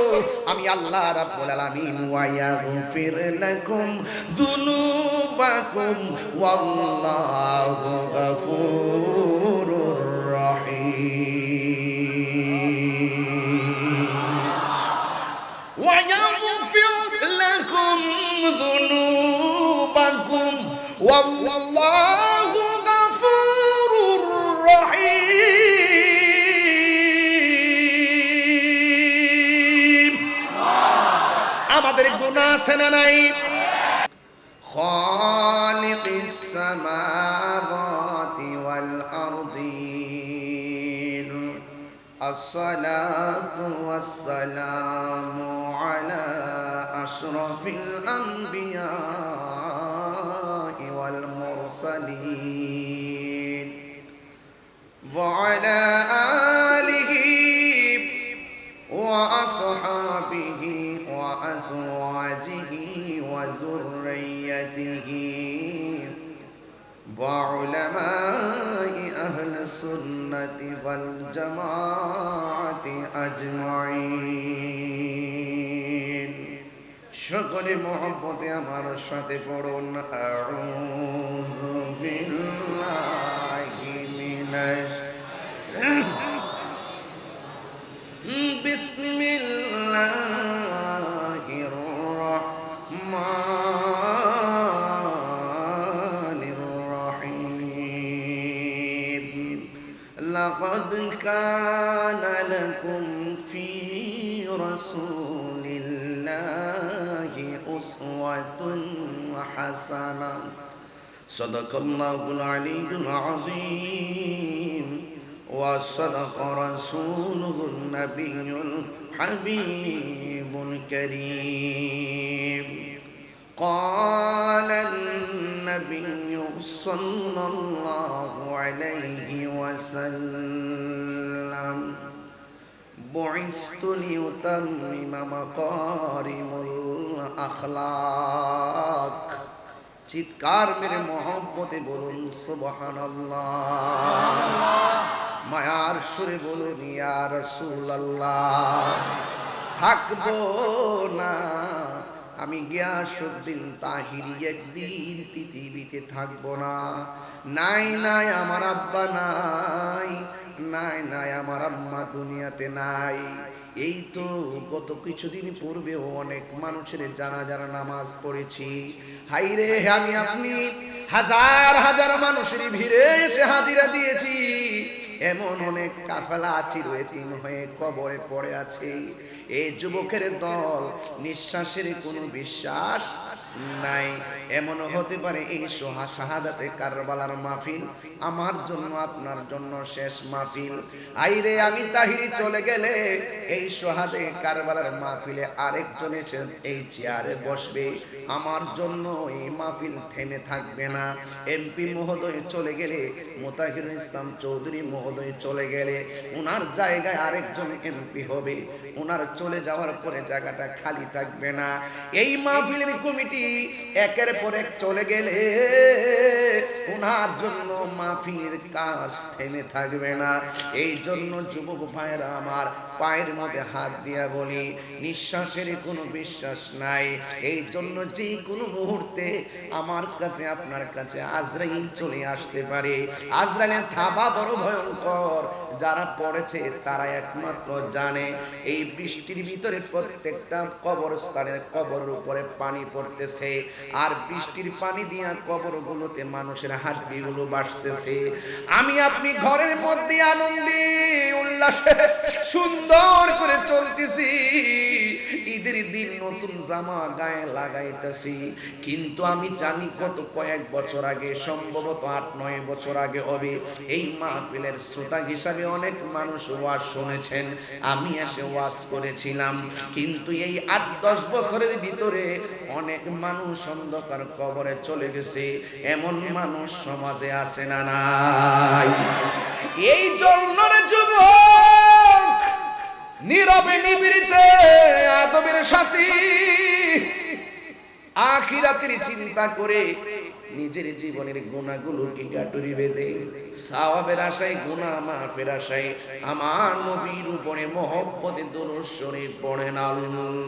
আমি আল্লাহ রাব্বুল আলামিন ওয়া ইয়াগফির লাকুম যুনুবাকুম ওয়াল্লাহু গফুরুর রহিম। ওয়া ইয়াগফির লাকুম যুনুবাকুম ওয়াল্লাহু গফুরুর রহিম। আমাদের গুনাহ আছে না নাই? খালিকিস সামাওয়াতি ওয়াল আরদিন আসসালাতু ওয়াসসালামু আলা আশরাফিল আম্বিয়া ওয়াল মুরসালিন ওয়া আলা আলিহি ওয়া আসহাবিহি ওয়া আজওয়াজিহি ওয়া যুররিয়াতিহি وعلماء أهل السنة والجماعة أجمعين সকলে মহব্বতে আমার সাথে পড়ুন আউযু বিল্লাহি মিনাশ বিসমিল্লাহির রাহমানির রহিম লাকাদ কানা লাকুম ফি রাসূলিল্লাহি উসওয়াতুন হাসানাহ সাদাকাল্লাহুল আলিয়্যুল আযীম وصدق رسوله النبي الحبيب الكريم قال النبي صلى الله عليه وسلم بعثت لأتمم مكارم الأخلاق চিৎকার মেরে মহব্বতে বলুন সুবহানাল্লাহ মায়ার সুরে বলুন ইয়া রাসূলুল্লাহ থাকবো না আমি গিয়াসউদ্দিন তাহিরি একদিন পৃথিবীতে থাকবো না নাই নাই আমার আব্বা নাই নাই নাই আমার আম্মা দুনিয়াতে নাই এই তো গত কিছুদিন পূর্বেও অনেক মানুষের জানাজার নামাজ পড়েছি হাইরে আমি আপনি হাজার হাজার মানুষের ভিড়ে এসে হাজিরা দিয়েছি এমন অনেক কাফেলা চিরয়তীম হয়ে কবরে পড়ে আছে এই যুবকের দল নিঃশ্বাসের কোনো বিশ্বাস নাই এমন হতে পারে এই শাহাদাতে কারবালার মাহফিল আমার জন্য আপনার জন্য শেষ মাহফিল আইরে আমি তাহিরি চলে গেলে এই শাহাদে কারবালার মাহফিলে আরেকজন এসে এই চেয়ারে বসবে আমার জন্য এই মাহফিল থেমে থাকবে না এমপি মহোদয় চলে গেলে মোতাহিরুল ইসলাম চৌধুরী মহোদয় চলে গেলে ওনার জায়গায় আরেকজন এমপি হবে ওনার চলে যাওয়ার পরে জায়গাটা খালি থাকবে না এই মাহফিলের কমিটি একের পর এক চলে গেলে ওনার জন্য মাহফিলের কাজ থেমে থাকবে না এই জন্য যুবক ভাইরা আমার পায়ের মধ্যে হাত দিয়া বলি নিঃশ্বাসের কোনো বিশ্বাস নাই এই জন্য যে কোনো মুহূর্তে আমার কাছে আপনার কাছে আজরাইল চলে আসতে পারে আজরাইলের থাবা বড় ভয়ঙ্কর যারা পড়েছে তারা একমাত্র জানে এই বৃষ্টির ভিতরে প্রত্যেকটা কবরস্থানের কবরের উপরে পানি পড়তেছে আর বৃষ্টির পানি দিয়া কবরগুলোতে মানুষের হাড্ডিগুলো বাসতেছে আমি আপনি ঘরের মধ্যে আনন্দে উল্লাসে সুন্দর করে চলতেছি ঈদের দিন নতুন জামা গায়ে লাগাইতেছি কিন্তু আমি জানি কত কয়েক বছর আগে সম্ভবত 8-9 বছর আগে হবে এই মাহফিলের শ্রোতা হিসাবে অনেক মানুষ ওয়াজ শুনেছেন আমি এসে ওয়াজ করেছিলাম কিন্তু এই 8-10 বছরের ভিতরে অনেক মানুষ অন্ধকার কবরে চলে গেছে এমন মানুষ সমাজে আছে না নাই এই জন্য যুবক নীরবে নিভৃতে আদবের সাথী আখিরাতের চিন্তা করে নিজের জীবনের গুনাহগুলোকে গাটুরি বেঁধে সওয়াবের আশায় গুনাহ মাফের আশায় আমার নবীর উপরে মহব্বতে দুরূদ শরীফ পড়েন আল্লাহুম্মা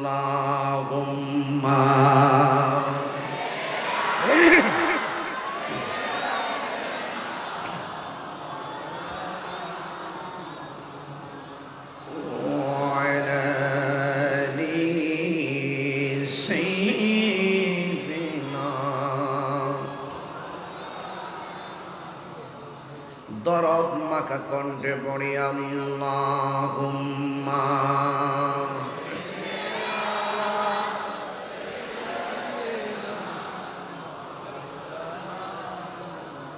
দরদ মাখা কণ্ঠে পড়ি আল্লাহুম্মা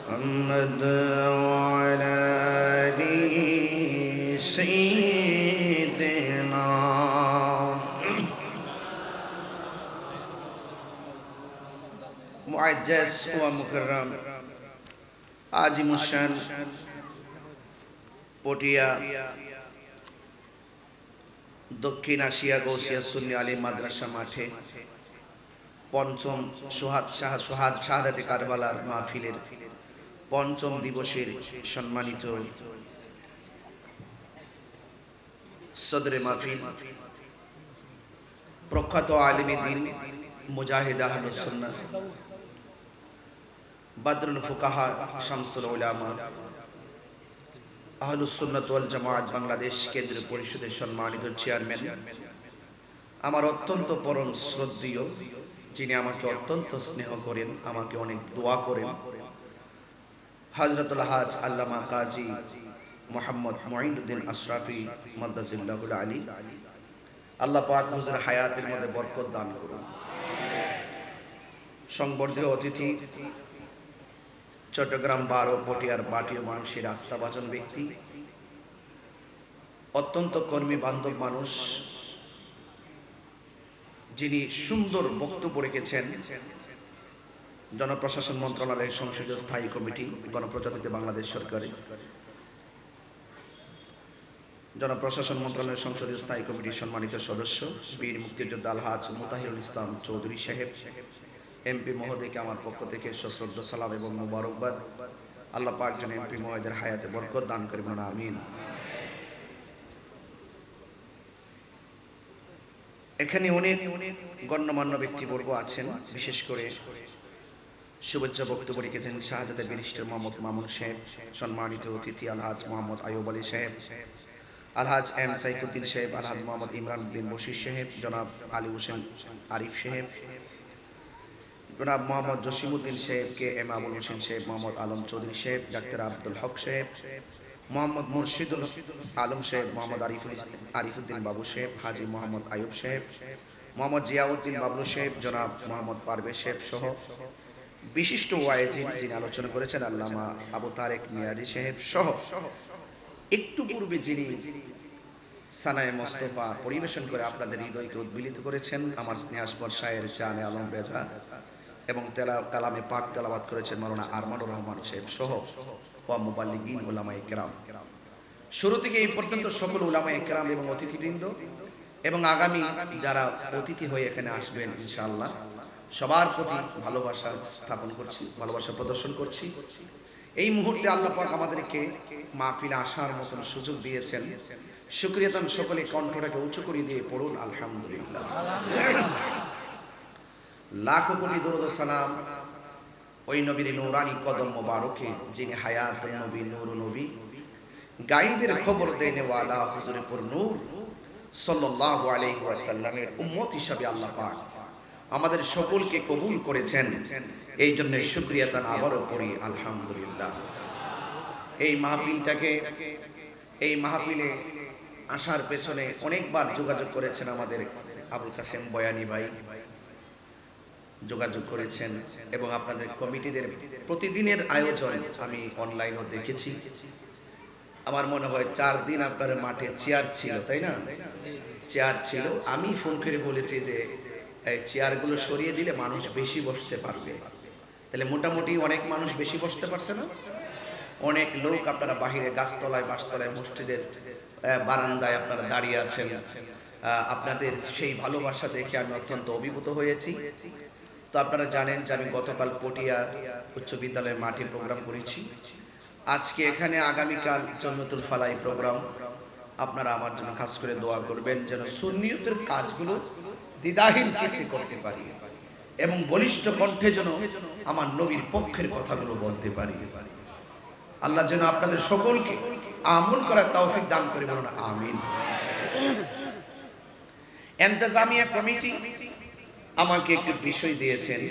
محمد وعلى آل سيدنا মুআজ্জাজ ওয়া মুকাররম আজিমুশান পটিয়া দক্ষিণ এশিয়া গৌসিয়া সুন্নি আলিম মাদ্রাসা মাঠে পঞ্চম শাহাদাতে কারবালার মাহফিলের পঞ্চম দিবসের সম্মানিত সদরে মাহফিল প্রখ্যাত আলিমে দ্বীন মুজাহিদ আহলুস সুন্নাহ বদরুল ফুকাহা শামসুল উলামা আহলুস সুন্নাত ওয়াল জামাআত বাংলাদেশ কেন্দ্রীয় পরিষদের সম্মানিত চেয়ারম্যান, আমার অত্যন্ত পরম শ্রদ্ধেয়, যিনি আমাকে অত্যন্ত স্নেহ করেন, আমাকে অনেক দোয়া করেন, হযরতুল হাজ আল্লামা কাজী মুহাম্মদ মুঈনুদ্দিন আশরাফি মাদ্দাজিল্লাহুল আলী, আল্লাহ পাক হুজুর হায়াতের মধ্যে বরকত দান করুন। সংবর্ধীয় অতিথি, চট্টগ্রাম 12 পটিয়ার বাটীয় মানুষের আস্থাভাজন ব্যক্তি, অত্যন্ত কর্মী বান্ধব মানুষ, যিনি সুন্দর বক্তব্য রেখেছেন, জনপ্রশাসন মন্ত্রণালয়ের সংসদীয় স্থায়ী কমিটি, গণপ্রজাতন্ত্রী বাংলাদেশ সরকারের জনপ্রশাসন মন্ত্রণালয়ের সংসদীয় স্থায়ী কমিটির সম্মানিত সদস্য বীর মুক্তিযোদ্ধা আলহাজ মুতাহিরুল ইসলাম চৌধুরী সাহেব, এমপি মহোদয়কে আমার পক্ষ থেকে সশ্রদ্ধ সালাম এবং মুবারকবাদ। আল্লাহ পাক যেন এমপি মহোদয়ের হায়াতে বরকত দান করবেন, আমিন। এখানে অনেক গণ্যমান্য ব্যক্তিবর্গ আছেন, বিশেষ করে শুভেচ্ছা বক্তব্য রেখেছেন শাহজাদা ব্যারিস্টার মোহাম্মদ মামুন সাহেব, সম্মানিত অতিথি আলহাজ মোহাম্মদ আইয়ুব আলী সাহেব, আলহাজ এম সাইফুদ্দিন সাহেব, আলহাজ মোহাম্মদ ইমরান উদ্দিন বশির সাহেব, জনাব আলী হোসেন আরিফ সাহেব, জনাব মোহাম্মদ জসিমউদ্দিন সাহেব, কে এম আবুল হোসেন সাহেব, মোহাম্মদ আলম চৌধুরী সাহেব, ডাক্তার আব্দুল হক সাহেব, মোহাম্মদ মুর্শিদুল আলম সাহেব, মোহাম্মদ আরিফুদ্দিন বাবু সাহেব, হাজি মোহাম্মদ আইয়ুব সাহেব, মোহাম্মদ জিয়াউদ্দিন বাবলু সাহেব, জনাব মোহাম্মদ পারভেজ সাহেব সহ বিশিষ্ট ওয়াইজিন যিনি আলোচনা করেছেন আল্লামা আবু তারেক মিয়াজি সাহেব সহ একটু পূর্বে যিনি সানায়ে মোস্তফা পরিবেশন করে আপনাদের হৃদয়কে উদ্বেলিত করেছেন, আমার স্নেহাস্পদ শায়ের জানে আলম রেজা, এবং কালামে পাক তেলাওয়াত করেছেন মাওলানা আরমানুর রহমান সাহেব সহ ওয়া মুবাল্লিগিন উলামায়ে কেরাম। শুরু থেকে এই পর্যন্ত সকল উলামায়ে কেরাম এবং অতিথিবৃন্দ এবং আগামী যারা অতিথি হয়ে এখানে আসবেন ইনশাআল্লাহ, সবার প্রতি ভালোবাসা স্থাপন করছি, ভালোবাসা প্রদর্শন করছি। এই মুহূর্তে আল্লাহ পাক আমাদেরকে মাহফিলে আসার মতন সুযোগ দিয়েছেন, শুকরিয়া তান সকলে কণ্ঠটাকে উঁচু করে দিয়ে পড়ুন আলহামদুলিল্লাহ। লাখো কোটি দরুদ ও সালাম ওই নবীর নূরানি কদম মোবারকে, যিনি হায়াত নবী, নূর নবী, গায়বের খবর দেনে ওয়ালা হুজুরে পুর নূর সাল্লাল্লাহু আলাইহি ওয়াসাল্লামের উম্মত হিসাবে আল্লাহ পাক আমাদের সকলকে কবুল করেছেন। এই জন্য শুকরিয়া তান আবারও পড়ি আলহামদুলিল্লাহ। এই মাহফিলে আসার পেছনে অনেকবার যোগাযোগ করেছেন আমাদের আবুল কাসেম বয়ানী ভাই, যোগাযোগ করেছেন, এবং আপনাদের কমিটিদের প্রতিদিনের আয়োজন আমি অনলাইনেও দেখেছি। আমার মনে হয় 4 দিন আপনার মাঠে চেয়ার ছিল, তাই না? চেয়ার ছিল। আমি ফোন করে বলেছি যে এই চেয়ারগুলো সরিয়ে দিলে মানুষ বেশি বসতে পারবে। তাহলে মোটামুটি অনেক মানুষ বেশি বসতে পারছে না? অনেক লোক আপনারা বাহিরে গাছতলায়, বাসতলায়, মসজিদের বারান্দায় আপনারা দাঁড়িয়ে আছেন। আপনাদের সেই ভালোবাসা দেখে আমি অত্যন্ত অভিভূত হয়েছি। তো আপনারা জানেন যে আমি গতকাল পটিয়া উচ্চ বিদ্যালয়ের মাঠে প্রোগ্রাম করেছি। আজকে এখানে আগামীকাল জন্নতুল ফালাই প্রোগ্রাম। আপনারা আমার জন্য খাস করে দোয়া করবেন যেন সুন্নিয়তের কাজগুলো দ্বিধাহীন চিত্তে করতে পারি এবং বলিষ্ঠ কণ্ঠে যেন আমার নবীর পক্ষের কথাগুলো বলতে পারি। আল্লাহ যেন আপনাদের সকলকে আমল করার তৌফিক দান করে, বলুন আমিন। ইন্তেজামিয়া কমিটি আমাকে একটি বিষয় দিয়েছেন,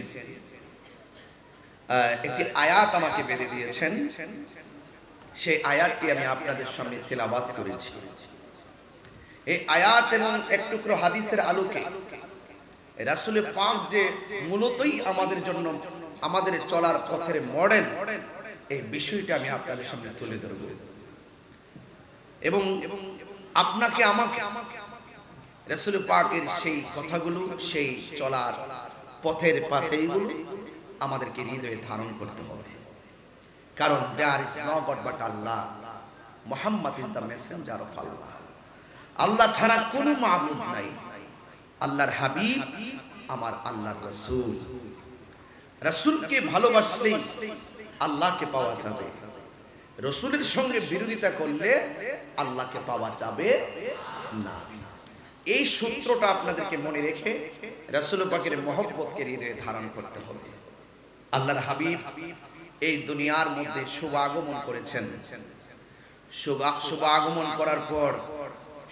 একটি আয়াত আমাকে বেঁধে দিয়েছেন। সেই আয়াতটি আমি আপনাদের সামনে তেলাওয়াত করেছি। এই আয়াত এবং এক টুকরো হাদিসের আলোকে রাসূল পাক যে মূলতই আমাদের জন্য, আমাদের চলার পথের মডেল, এই বিষয়টা আমি আপনাদের সামনে তুলে ধরব এবং আপনাকে আমাকে রাসূল পাকের সেই কথাগুলো, সেই চলার পথের পাথেইগুলো আমাদেরকে হৃদয়ে ধারণ করতে হবে। কারণ there is no God but Allah, Muhammad is the messenger of Allah. আল্লাহ ছাড়া কোনো মাবুদ নাই। আল্লাহর হাবিব আমার আল্লাহর রাসূল। রাসূলকে ভালোবাসলেই আল্লাহকে পাওয়া যাবে। রাসূলের সঙ্গে বিরোধিতা করলে আল্লাহকে পাওয়া যাবে না। এই সূত্রটা আপনাদেরকে মনে রেখে রাসূল পাকের মহব্বতকে হৃদয়ে ধারণ করতে হবে। আল্লাহর হাবিব এই দুনিয়ার মধ্যে শুভ আগমন করেছেন। শুভ আগমন করার পর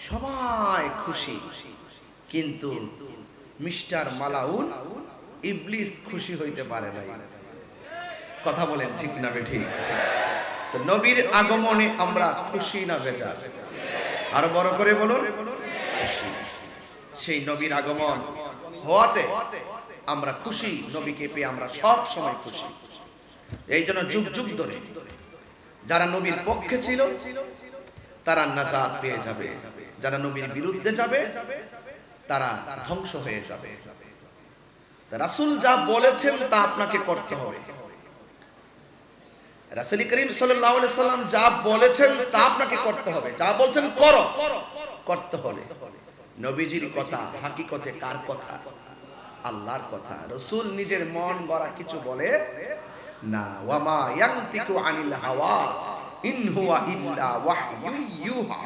সবাই খুশি, কিন্তু মিস্টার মালাউন ইবলিস খুশি হইতে পারে নাই। কথা বলেন ঠিক না বেঠিক? তো নবীর আগমনে আমরা খুশি না বেজার? আরো বড় করে বলুন, খুশি। সেই নবীর আগমন হওয়াতে আমরা খুশি, নবীকে পেয়ে আমরা সব সময় খুশি। এই জন্য যুগ যুগ ধরে যারা নবীর পক্ষে ছিল তারা নাজাত পেয়ে যাবে, যারা নবীর বিরুদ্ধে যাবে তারা ধ্বংস হয়ে যাবে। রাসূল যা বলেছেন তা আপনাকে করতে হবে। রাসূল করিম সাল্লাল্লাহু আলাইহি সাল্লাম যা বলেছেন তা আপনাকে করতে হবে। যা বলছেন করো, করতে হবে। নবীজির কথা হাকিকতে কার কথা? আল্লাহর কথা। রাসূল নিজের মন গড়া কিছু বলে না। ওয়ামা ইয়ানতিকু আনিল হাওয়া ইন হুয়া ইল্লা ওয়াহয়ুন ইউহা।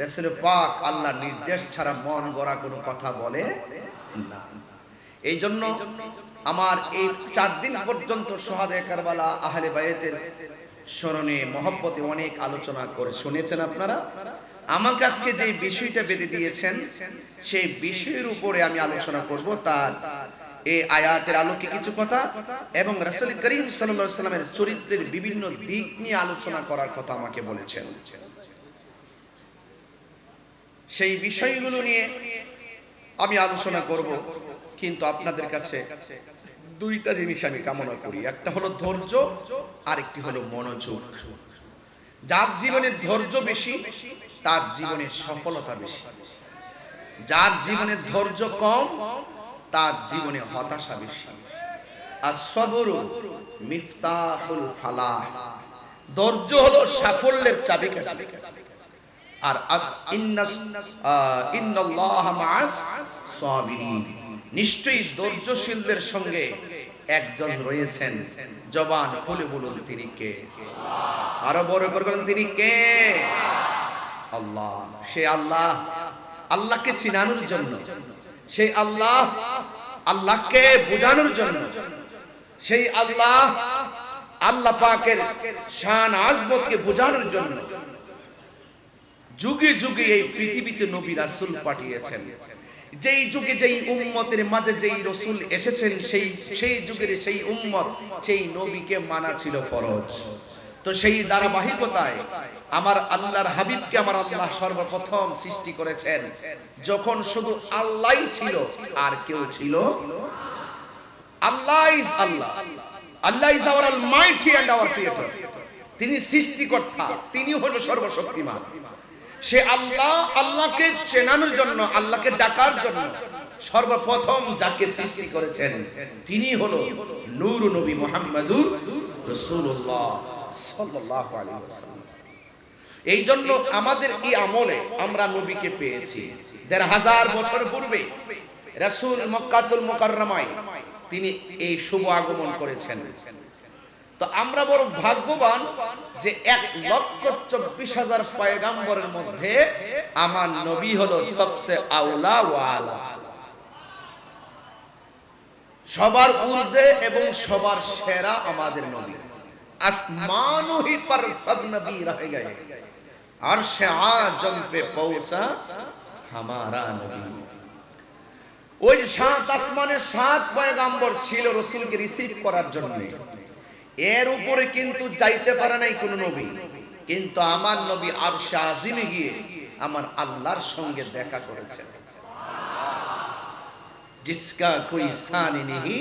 রাসূল পাক আল্লাহর নির্দেশ ছাড়া মন গড়া কোনো কথা বলে না। এই জন্য আমার এই 4 দিন পর্যন্ত শুহাদায়ে কারবালা আহলে বায়াতের স্মরণে মহব্বতে অনেক আলোচনা করে শুনেছেন আপনারা। আমাকে আজকে যে বিষয়টা বেঁধে দিয়েছেন সেই বিষয়ের উপরে আমি আলোচনা করব। তার এই আয়াতের আলোকে কিছু কথা এবং রাসূল করিম সাল্লাল্লাহু আলাইহি সাল্লামের চরিত্রের বিভিন্ন দিক নিয়ে আলোচনা করার কথা আমাকে বলেছেন। সেই বিষয়গুলো নিয়ে আমি আলোচনা করব, কিন্তু আপনাদের কাছে দুইটা জিনিস আমি কামনা করি। একটা হলো ধৈর্য, আরেকটি হলো মনোযোগ। যার জীবনে ধৈর্য বেশি তার জীবনে সফলতা বেশি। যার জীবনে ধৈর্য কম তার জীবনে হতাশা বেশি। as-sabru মিফতাহুল ফালাহ। ধৈর্য হলো সাফল্যের চাবিকাঠি। আর ইন্নাল্লাহা মা'আস সাবিরিন। নিশ্চয়ই ধৈর্যশীলদের সঙ্গে একজন রয়েছেন। জবান খুলে বলুন তিনি কে? আরো বড় করে বলুন তিনি কে? আল্লাহ। সে আল্লাহ, আল্লাহকে চিনানোর জন্য, সেই আল্লাহ, আল্লাহকে বোঝানোর জন্য, সেই আল্লাহ, আল্লাহ পাকের শান আজমতকে বোঝানোর জন্য যুগে যুগে এই পৃথিবীতে নবী রাসূল পাঠিয়েছেন। যেই যুগে যেই উম্মতের মাঝে যেই রাসূল এসেছেন সেই যুগের সেই উম্মত, সেই নবীকে মানা ছিল ফরজ। তো সেই ধারাবাহিকতায় আমার আল্লাহর হাবিবকে আমার আল্লাহ সর্বপ্রথম সৃষ্টি করেছেন যখন শুধু আল্লাহই ছিল আর কেউ ছিল। Allah is Allah, Allah is our almighty and our creator. তিনি সৃষ্টিকর্তা, তিনি হলো সর্বশক্তিমান। সে আল্লাহ, আল্লাহকে চেনানোর জন্য, আল্লাহকে ডাকার জন্য সর্বপ্রথম যাকে সৃষ্টি করেছেন তিনি হলো নূর নবী মুহাম্মদুর রাসূলুল্লাহ সাল্লাল্লাহু আলাইহি ওয়াসাল্লাম। এই জন্য আমাদের এই আমলে আমরা নবীকে পেয়েছি। ১৫০০ বছর পূর্বে রাসূল মক্কাতুল মুকাররমায় তিনি এই শুভ আগমন করেছেন। তো আমরা বড় ভাগ্যবান যে ১,২৪,০০০ পয়গাম্বরের মধ্যে আমার নবী হলো সবচেয়ে আউলা ওয়ালা, সবার ঊর্ধ্বে এবং সবার সেরা আমাদের নবী। আসমানো হি পর সব নবী রহ গয়ে, আরশে আজম পে পৌঁছা হামারা নবী। ওই ৭ আসমানে ৭ পয়গাম্বর ছিল রাসূলকে রিসিভ করার জন্য। এর উপরে কিন্তু যাইতে পারে নাই কোন নবী, কিন্তু আমার নবী আরশে আজিমে গিয়ে আমার আল্লাহর সঙ্গে দেখা করেছেন। जिसका कोई सान नहीं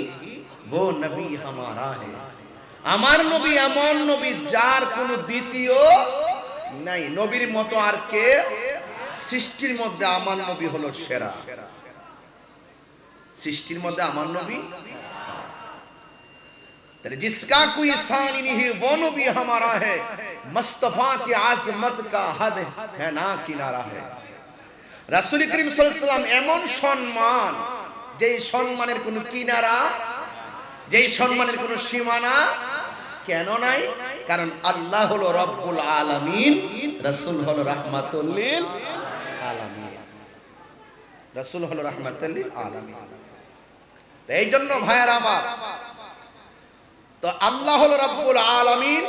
वो नबी हमारा है, আমার নবী এমন নবী যার কোনো দ্বিতীয় নাই, নবীর মতো আর কে সৃষ্টির মধ্যে আমার নবী হলো সেরা, সৃষ্টির মধ্যে আমার নবী। जिसका कोई सानी नहीं वो नबी हमारा है, मुस्तफा की आजमत का हद है ना किनारा है। রাসূল করিম সাল্লাল্লাহু আলাইহি ওয়াসাল্লাম এমন সম্মান, যেই সম্মানের কোনো কিনারা, যেই সম্মানের কোনো সীমানা কেন নাই? কারণ আল্লাহ হলো রব্বুল আলামিন, রাসূল হলো রাহমাতুল লিল আলামিন, রাসূল হলো রাহমাতুল লিল আলামিন। এই জন্য ভাইয়েরা আমার, তো আল্লাহ হলো রব্বুল আলামিন,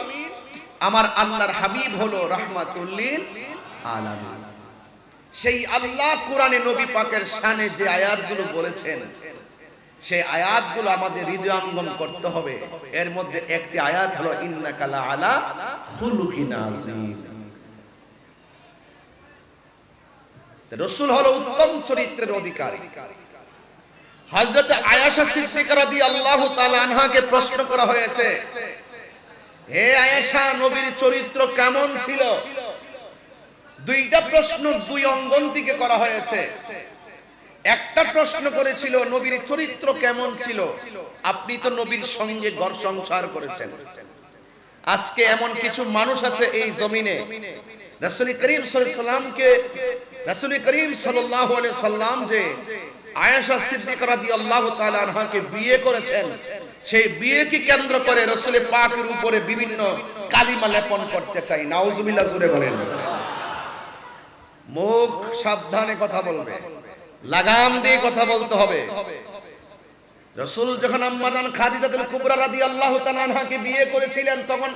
আমার আল্লাহর হাবিব হলো রাহমাতুল লিল আলামিন। সেই আল্লাহ কোরআনে নবী পাকের শানে যে আয়াতগুলো বলেছেন, সেই আয়াতগুলো আমাদের হৃদয়ঙ্গম করতে হবে। এর মধ্যে একটি আয়াত হলো ইন্নাকা লা আলা খুলুকিন আযীম। রাসূল হলো উত্তম চরিত্রের অধিকারী। হযরত আয়েশা সিদ্দিকা রাদিয়াল্লাহু তাআলা আনহাকে প্রশ্ন করা হয়েছে, হে আয়েশা, নবীর চরিত্র কেমন ছিল? দুইটা প্রশ্ন দুই অঙ্গন থেকে করা হয়েছে। একটা প্রশ্ন করেছিল নবীর চরিত্র কেমন ছিল, আপনি তো নবীর সঙ্গে ঘর সংসার করেছেন। আজকে এমন কিছু মানুষ আছে এই জমিনে, রাসূল করিম সাল্লাল্লাহু আলাইহি সাল্লামকে, রাসূল করিম সাল্লাল্লাহু আলাইহি সাল্লাম যে আয়েশা সিদ্দিকা রাদিয়াল্লাহু তাআলা আনহাকে বিয়ে করেছেন, সেই বিয়েকে কেন্দ্র করে রাসূল পাকের উপরে বিভিন্ন কালিমা লেপন করতে চাই। নাউজুবিল্লাহ, জোরে বলেন। মুখ সাবধানে কথা বলবে, লাগাম দিয়ে কথা বলতে হবে। রাসূল যখন আম্মা জান খাদিজাতুল কুবরা রাদিয়াল্লাহু তাআলা আনহাকে বিয়ে করেছিলেন, তখন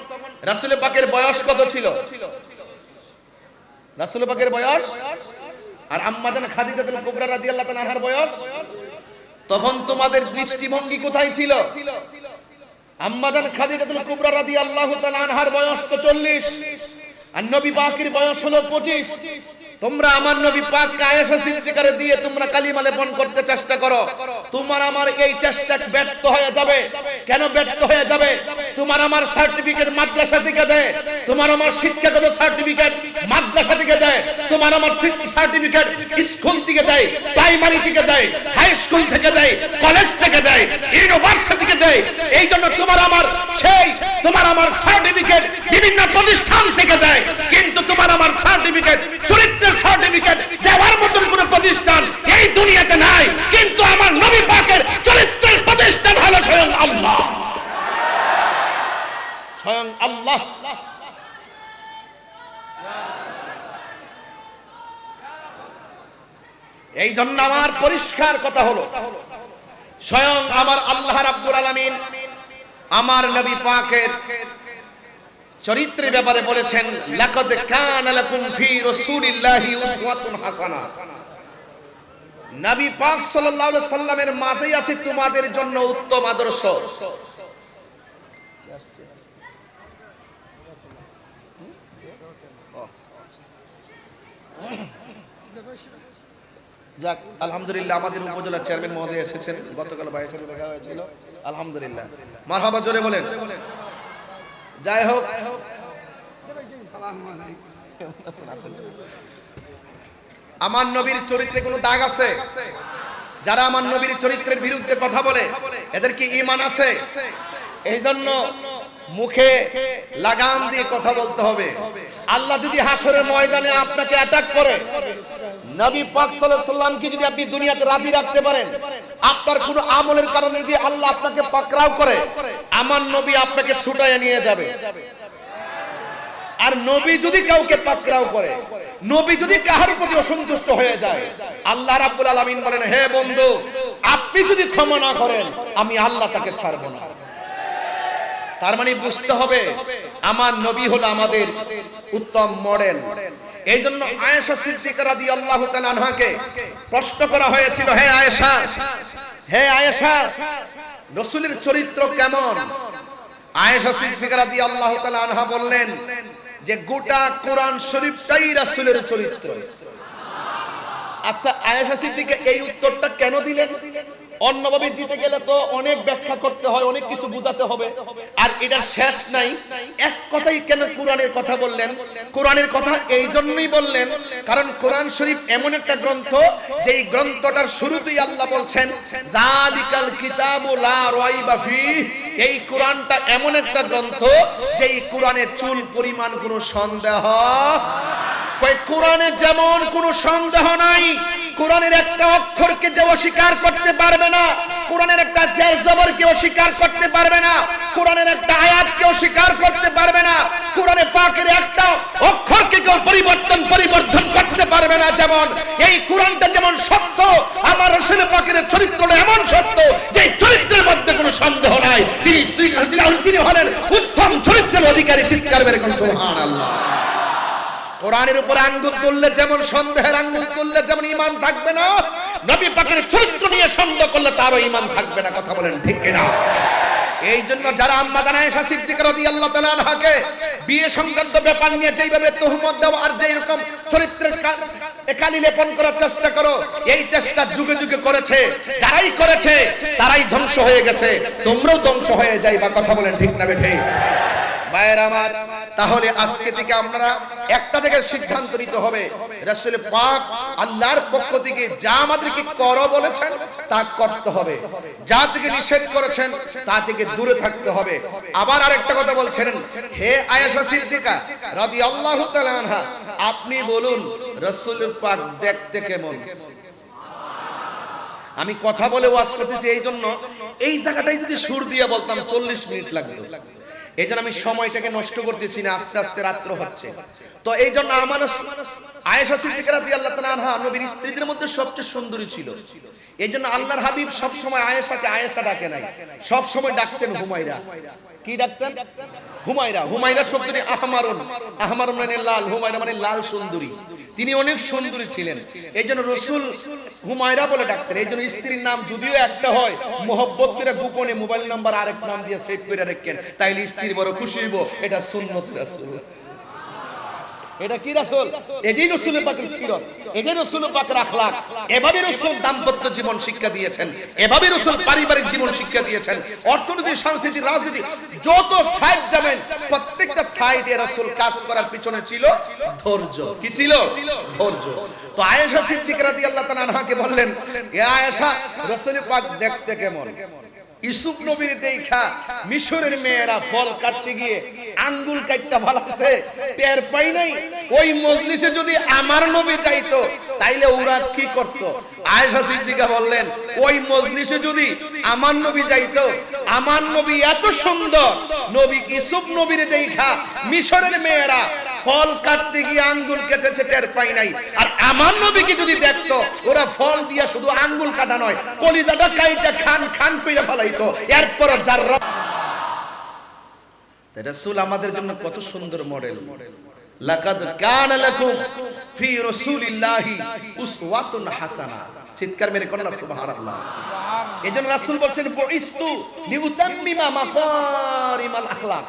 রাসূল পাকের বয়স কত ছিল? রাসূল পাকের বয়স আর আম্মা জান খাদিজাতুল কুবরা রাদিয়াল্লাহু তাআলা আনহার বয়স, তখন তোমাদের দৃষ্টিভঙ্গি কোথায় ছিল? আম্মা জান খাদিজাতুল কুবরা রাদিয়াল্লাহু তাআলা আনহার বয়স তো 40 আর নবী পাকের বয়স হলো 25। তোমরা আমার নবী পাককে আয়েশা সিদ্দিকারে দিয়ে তোমরা কালিমা লেপন করতে চেষ্টা করো, তোমার আমার এই চেষ্টা ব্যর্থ হয়ে যাবে। কেন ব্যর্থ হয়ে যাবে? তোমার আমার সার্টিফিকেট মাদ্রাসা থেকে দেয়, তোমার আমার শিক্ষাগত সার্টিফিকেট মাদ্রাসা থেকে দেয়, তোমার আমার সার্টিফিকেট স্কুল থেকে দেয়, প্রাইমারি থেকে দেয়, হাই স্কুল থেকে দেয়, কলেজ থেকে দেয়, ইউনিভার্সিটি থেকে দেয়। এই জন্য তোমার আমার সার্টিফিকেট বিভিন্ন প্রতিষ্ঠান থেকে দেয়, কিন্তু তোমার আমার সার্টিফিকেট, চরিত্রের সার্টিফিকেট দেওয়ার মতন কোন প্রতিষ্ঠান এই দুনিয়াতে নাই। কিন্তু আমার নবী পাকের চরিত্রের প্রতিষ্ঠান হলো স্বয়ং আল্লাহ, স্বয়ং আল্লাহ। এই জন্য আমার পরিষ্কার কথা হলো, স্বয়ং আমার আল্লাহ রাব্বুল আলামিন আমার নবী পাকের চরিত্রের ব্যাপারে বলেছেন, লাকাদ কানা লাকুম ফি রাসূলিল্লাহি উসওয়াতুন হাসানাহ। নবী পাক সাল্লাল্লাহু আলাইহি সাল্লামের মাঝেই আছে তোমাদের জন্য উত্তম আদর্শ। যাক, আলহামদুলিল্লাহ আমাদের উপজেলা চেয়ারম্যান মহোদয় এসেছেন, গতকাল ভাইয়ের সাথে দেখা হয়েছিল, আলহামদুলিল্লাহ। মারহাবা, জোরে বলেন। যাই হোক, আমার নবীর চরিত্রে কোনো দাগ আছে? যারা আমার নবীর চরিত্রের বিরুদ্ধে কথা বলে এদের কি ঈমান আছে? এই জন্য মুখে লাগাম দিয়ে কথা বলতে হবে। আল্লাহ যদি হাসরের ময়দানে আপনাকে অ্যাটাক করে, নবী পাক সাল্লাল্লাহু আলাইহি সাল্লামকে যদি আপনি দুনিয়াতে রাজি রাখতে পারেন, আপনার কোন আমলের কারণে যদি আল্লাহ আপনাকে পাকড়াও করে, আমার নবী আপনাকে ছুটাইয়া নিয়ে যাবে। আর নবী যদি কাউকে পাকড়াও করে, নবী যদি কাহার প্রতি অসন্তুষ্ট হয়ে যায়, আল্লাহ রাব্বুল আলামিন বলেন, হে বন্ধু, আপনি যদি ক্ষমা না করেন আমি আল্লাহ তাকে ছাড়ব না। তার মানে বুঝতে হবে আমার নবী হলো আমাদের উত্তম মডেল। এই জন্য আয়েশা সিদ্দিকা রাদিয়াল্লাহু তাআলা আনহাকে প্রশ্ন করা হয়েছিল, হে আয়েশা, হে আয়েশা, রাসূলের চরিত্র কেমন? আয়েশা সিদ্দিকা রাদিয়াল্লাহু তাআলা আনহা বললেন যে গোটা কোরআন শরীফটাই রাসূলের চরিত্র। আচ্ছা, আয়েশা সিদ্দিকা এই উত্তরটা কেন দিলেন? অন্যভাবে দিতে গেলে তো অনেক ব্যাখ্যা করতে হয়, অনেক কিছু বোঝাতে হবে, আর এটা শেষ নাই। এক কথাই কেন কোরআনের কথা বললেন? কোরআনের কথা এই জন্যই বললেন কারণ কোরআন শরীফ এমন একটা গ্রন্থ যেই গ্রন্থটার শুরুতেই আল্লাহ বলছেন যালিকাল কিতাবু লা রাইবা ফিহি। এই কোরআনটা এমন একটা গ্রন্থ যেই কোরআনে চুল পরিমাণ কোনো সন্দেহ, কই কোরআনে যেমন কোনো সন্দেহ নাই, কোরআনের একটা অক্ষরকে যে অস্বীকার করতে পারবে না, কোরআনের একটা জের জবরকে অস্বীকার করতে পারবে না, কোরআনের একটা আয়াতকে অস্বীকার করতে পারবে না, কোরআনে পাকের একটা অক্ষরকে কেউ পরিবর্তন করতে পারবে না। যেমন এই কোরআনটা যেমন সত্য, আমার রাসূল পাকের চরিত্র এমন সত্য যে চরিত্রের মধ্যে কোনো সন্দেহ নাই। তিনি হলেন উত্তম চরিত্রের অধিকারী। চিৎকার বের করুন সুবহানাল্লাহ। কোরআনের উপর আঙ্গুল তুললে যেমন সন্দেহের আঙ্গুল তুললে যেমন ঈমান থাকবে না, নবী পাকের চরিত্র নিয়ে সন্দেহ করলে তারও ঈমান থাকবে না। কথা বলেন ঠিক কিনা? এই জন্য যারা আম্মা জান আয়েশা সিদ্দিকা রাদিয়াল্লাহু তাআলা আনহাকে বিয়ে সংক্রান্ত ব্যাপার নিয়ে যেইভাবে তুহমত দাও আর যেই রকম চরিত্রের কালি লেপন করার চেষ্টা করো, এই চেষ্টা যুগে যুগে করেছে, যারাই করেছে তারাই ধ্বংস হয়ে গেছে, তোমরাও ধ্বংস হয়ে যাইবা। কথা বলেন ঠিক না বেঠিক? ভাইরা আমার, তাহলে আজকে থেকে আমরা একটা জায়গায় সিদ্ধান্ত নিতে হবে, রাসূল পাক আল্লাহর পক্ষ থেকে যা আমাদেরকে করো বলেছেন তা করতে হবে, যা থেকে নিষেধ করেছেন তা থেকে দূরে থাকতে হবে। আবার আরেকটা কথা বলছেন, হে আয়েশা সিদ্দিকা রাদিয়াল্লাহু তাআলা আনহা, আপনি বলুন রাসূল পাক দেখতে কেমন? আমি কথা বলে ওয়াজ করতেছি, এই জন্য এই জায়গাটাই যদি সুর দিয়ে বলতাম 40 মিনিট লাগতো। এই জন্য আমি সময়টাকে নষ্ট করতেছি না, আস্তে আস্তে রাত্র হচ্ছে। তো এই জন্য আমার আয়েশা সিদ্দিকা রাদিয়াল্লাহু তাআলা আনহা নবীর স্ত্রীদের মধ্যে সবচেয়ে সুন্দরী ছিল। এই জন্য আল্লাহর হাবিব সব সময় আয়েশাকে আয়েশা ডাকে নাই, সব সময় ডাকতেন হুমায়রা। কি ডাকতেন? হুমায়রা। হুমায়রা শব্দটি আহমারুন, আহমারুন মানে লাল, হুমায়রা মানে লাল সুন্দরী। তিনি অনেক সুন্দরী ছিলেন, এই জন্য রাসূল হুমায়রা বলে ডাকতেন। এই জন্য স্ত্রীর নাম যদিও একটা হয়, মোহব্বত করে গোপনে মোবাইল নাম্বার আরেক নাম দিয়ে সেভ করে রাখেন, তাইলে স্ত্রী বড় খুশি হইব। এটা সুন্নত রাসূল। এটা কি রাসূল? এটাই রাসূল পাকের সিরাত, এটাই রাসূল পাকের আখলাক। এভাবে রাসূল দাম্পত্য জীবন শিক্ষা দিয়েছেন, এভাবে রাসূল পারিবারিক জীবন শিক্ষা দিয়েছেন। অর্থনীতি, সংস্কৃতি, রাজনীতি যত সাইড যাবেন প্রত্যেকটা সাইডে রাসূল কাজ করার পিছনে ছিল ধৈর্য। কি ছিল? ধৈর্য। তো আয়েশা সিদ্দিকা রাদিয়াল্লাহু তাআলা আনহাকে বললেন, এ আয়েশা, রাসূল পাক দেখতে কেমন? ইউসুফ নবীর দেখা মিশরের মেয়েরা ফল কাটতে গিয়ে আঙ্গুল কাটতে ভালাছে, টের পাই নাই। ওই মজলিসে যদি আমার নবী চাইতো তাইলে ওরা কি করত? আয়েশা সিদ্দিকা বললেন, ওই মজলিসে যদি আমার নবী যাইতো, আমার নবী এত সুন্দর, নবী ইউসুফ নবীর দেখা মিশরের মেয়েরা ফল কাটতে গিয়ে আঙ্গুল কেটেছে, টের পাই নাই। আর আমার নবীকে যদি দেখতো, ওরা ফল দিয়া শুধু আঙ্গুল কাটা নয়, কলিজাটা কাইটা খান খান কইরা ফেলাইতো। এরপর যারা রাসূল আমাদের জন্য কত সুন্দর মডেল। লাকাদ কানা লাকুম ফি রাসূলিল্লাহি উসওয়াতুন হাসানা। চিৎকার মেরে কোন না সুবহানাল্লাহ। এজন্য রাসূল বলেন, বুইস্তু লিউতাম্মিমা মাকারিমাল আখলাক।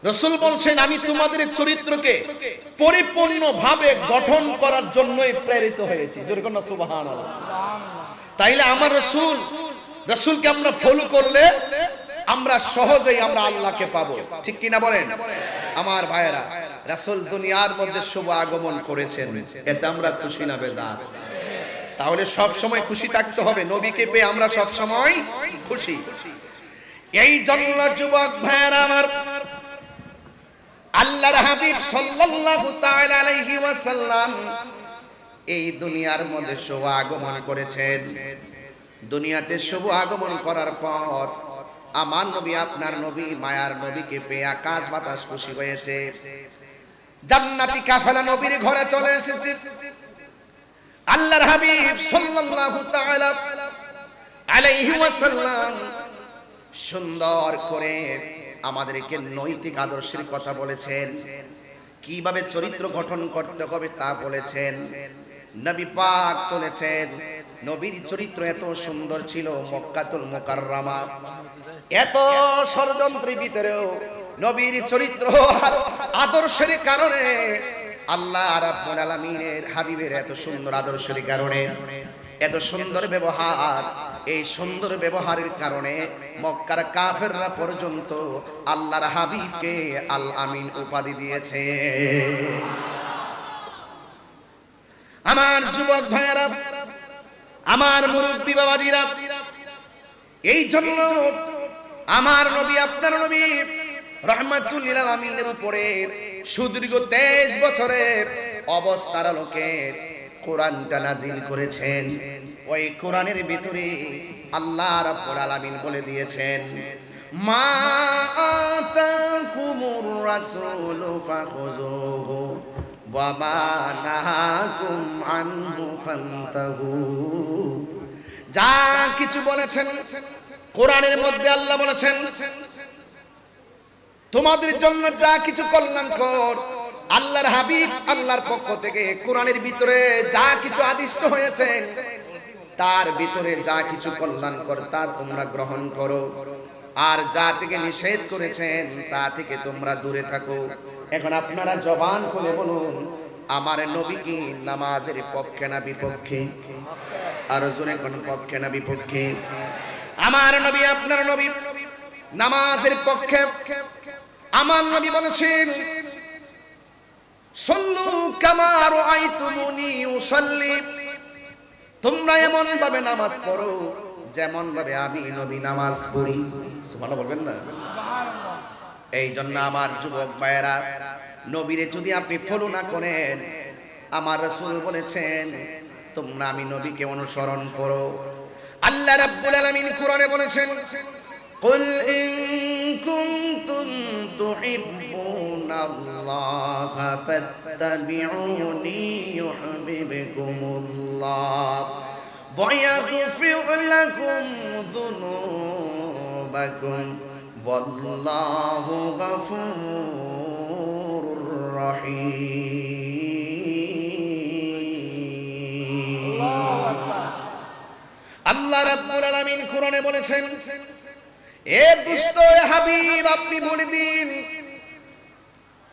রাসূল বলছেন, আমি তোমাদের চরিত্রকে পরিপূর্ণভাবে গঠন করার জন্যই প্রেরিত হয়েছি। জোরে কোন না সুবহানাল্লাহ। তাইলে আমার রাসূলকে আমরা ফলো করলে আমরা সহজেই আমরা আল্লাহকে পাবো। ঠিক কি না বলেন? আমার ভাইয়েরা, রাসূল দুনিয়ার মধ্যে শুভ আগমন করেছেন, এতে আমরা খুশি না বেজার? তাহলে সব সময় খুশি থাকতে হবে, নবীকে পেয়ে আমরা সব সময় খুশি। এই জন্য যুবক ভাইয়েরা আমার, আল্লাহর হাবিব সাল্লাল্লাহু তাআলা আলাইহি ওয়াসাল্লাম এই দুনিয়ার মধ্যে শুভ আগমন করেছেন। দুনিয়াতে শুভ আগমন করার পর আমার নবী, আপনার নবী, মায়ার নবীকে পেয়ে আকাশ বাতাস খুশি হয়েছে। জান্নাতি কাফেলা নবীর ঘরে চলে এসেছে। আল্লাহর হাবিব সাল্লাল্লাহু তাআলা আলাইহি ওয়াসাল্লাম সুন্দর করে আমাদেরকে নৈতিক আদর্শের কথা বলেছেন, কিভাবে চরিত্র গঠন করতে হবে তা বলেছেন। নবী পাক চলেছেন, নবীর চরিত্র এত সুন্দর ছিল, মক্কাতুল মুকাররমা এত ষড়যন্ত্রের ভিতরেও নবীর চরিত্র আদর্শের কারণে, আল্লাহ রাব্বুল আলামিনের হাবিবের এত সুন্দর আদর্শের কারণে, এত সুন্দর ব্যবহার, এই সুন্দর ব্যবহারের কারণে মক্কার কাফেররা পর্যন্ত আল্লাহর হাবিবকে আল আমিন উপাধি দিয়েছে। আমার যুবক ভাইয়েরা, আমার মুরব্বী বাবাজিরা, এই জন্য আমার নবী, আপনার নবী রাহমাতুল লিল আলামিনের উপরে সুদীর্ঘ 23 বছরের অবস্থার আলোকে কোরআনটা নাজিল করেছেন। ওই কোরআনের ভিতরে আল্লাহ রাব্বুল আলামিন বলে দিয়েছেন, মা আতাকুমুর রাসূলু ফাখুযুহু ওয়া মা নাহাকুম আনহু ফান্তাহু। যা কিছু বলেছেন কোরআনের মধ্যে আল্লাহ বলেছেন, তোমাদের জন্য যা কিছু কল্যাণকর আল্লাহর হাবিব আল্লাহর পক্ষ থেকে কোরআনের ভিতরে যা কিছু আদিষ্ট হয়েছে তার ভিতরে যা কিছু কল্যাণকর তা তোমরা গ্রহণ করো, আর যা থেকে নিষেধ করেছেন তা থেকে তোমরা দূরে থাকো। এখন আপনারা জবান খুলে বলুন, আমার নবী কি নামাজের পক্ষে না বিপক্ষে? আর জোরে কোন পক্ষে না বিপক্ষে? আমার নবী, আপনার নবী নামাজের পক্ষে। আমার নবী বলেছেন, সল্লু কামা রাআইতুমুনি উসাল্লি, তোমরা এমন ভাবে নামাজ পড়ো যেমন ভাবে আমি নবী নামাজ পড়ি। সুবহানাল্লাহ বলবেন না? এই জন্য আমার যুবক ভাইয়েরা, নবীরে যদি আপনি ফলো না করেন, আমার রাসূল বলেছেন তোমরা আমি নবীকে অনুসরণ করো। আল্লাহ রাব্বুল আলামিন কোরআনে বলেছেন, কুল ইন কুনতুম তুহিব্বুনাল্লাহা ফাত্তাবিউনি ইউহিব্বুকুমুল্লাহ ওয়া ইয়াগফির লাকুম যুনুবাকুম ওয়াল্লাহু গফুরুর রহিম। আল্লাহ রাব্বুল আলামিন কোরআনে বলেছেন, এ দুষ্ট হাবিব আপনি বলে দিন,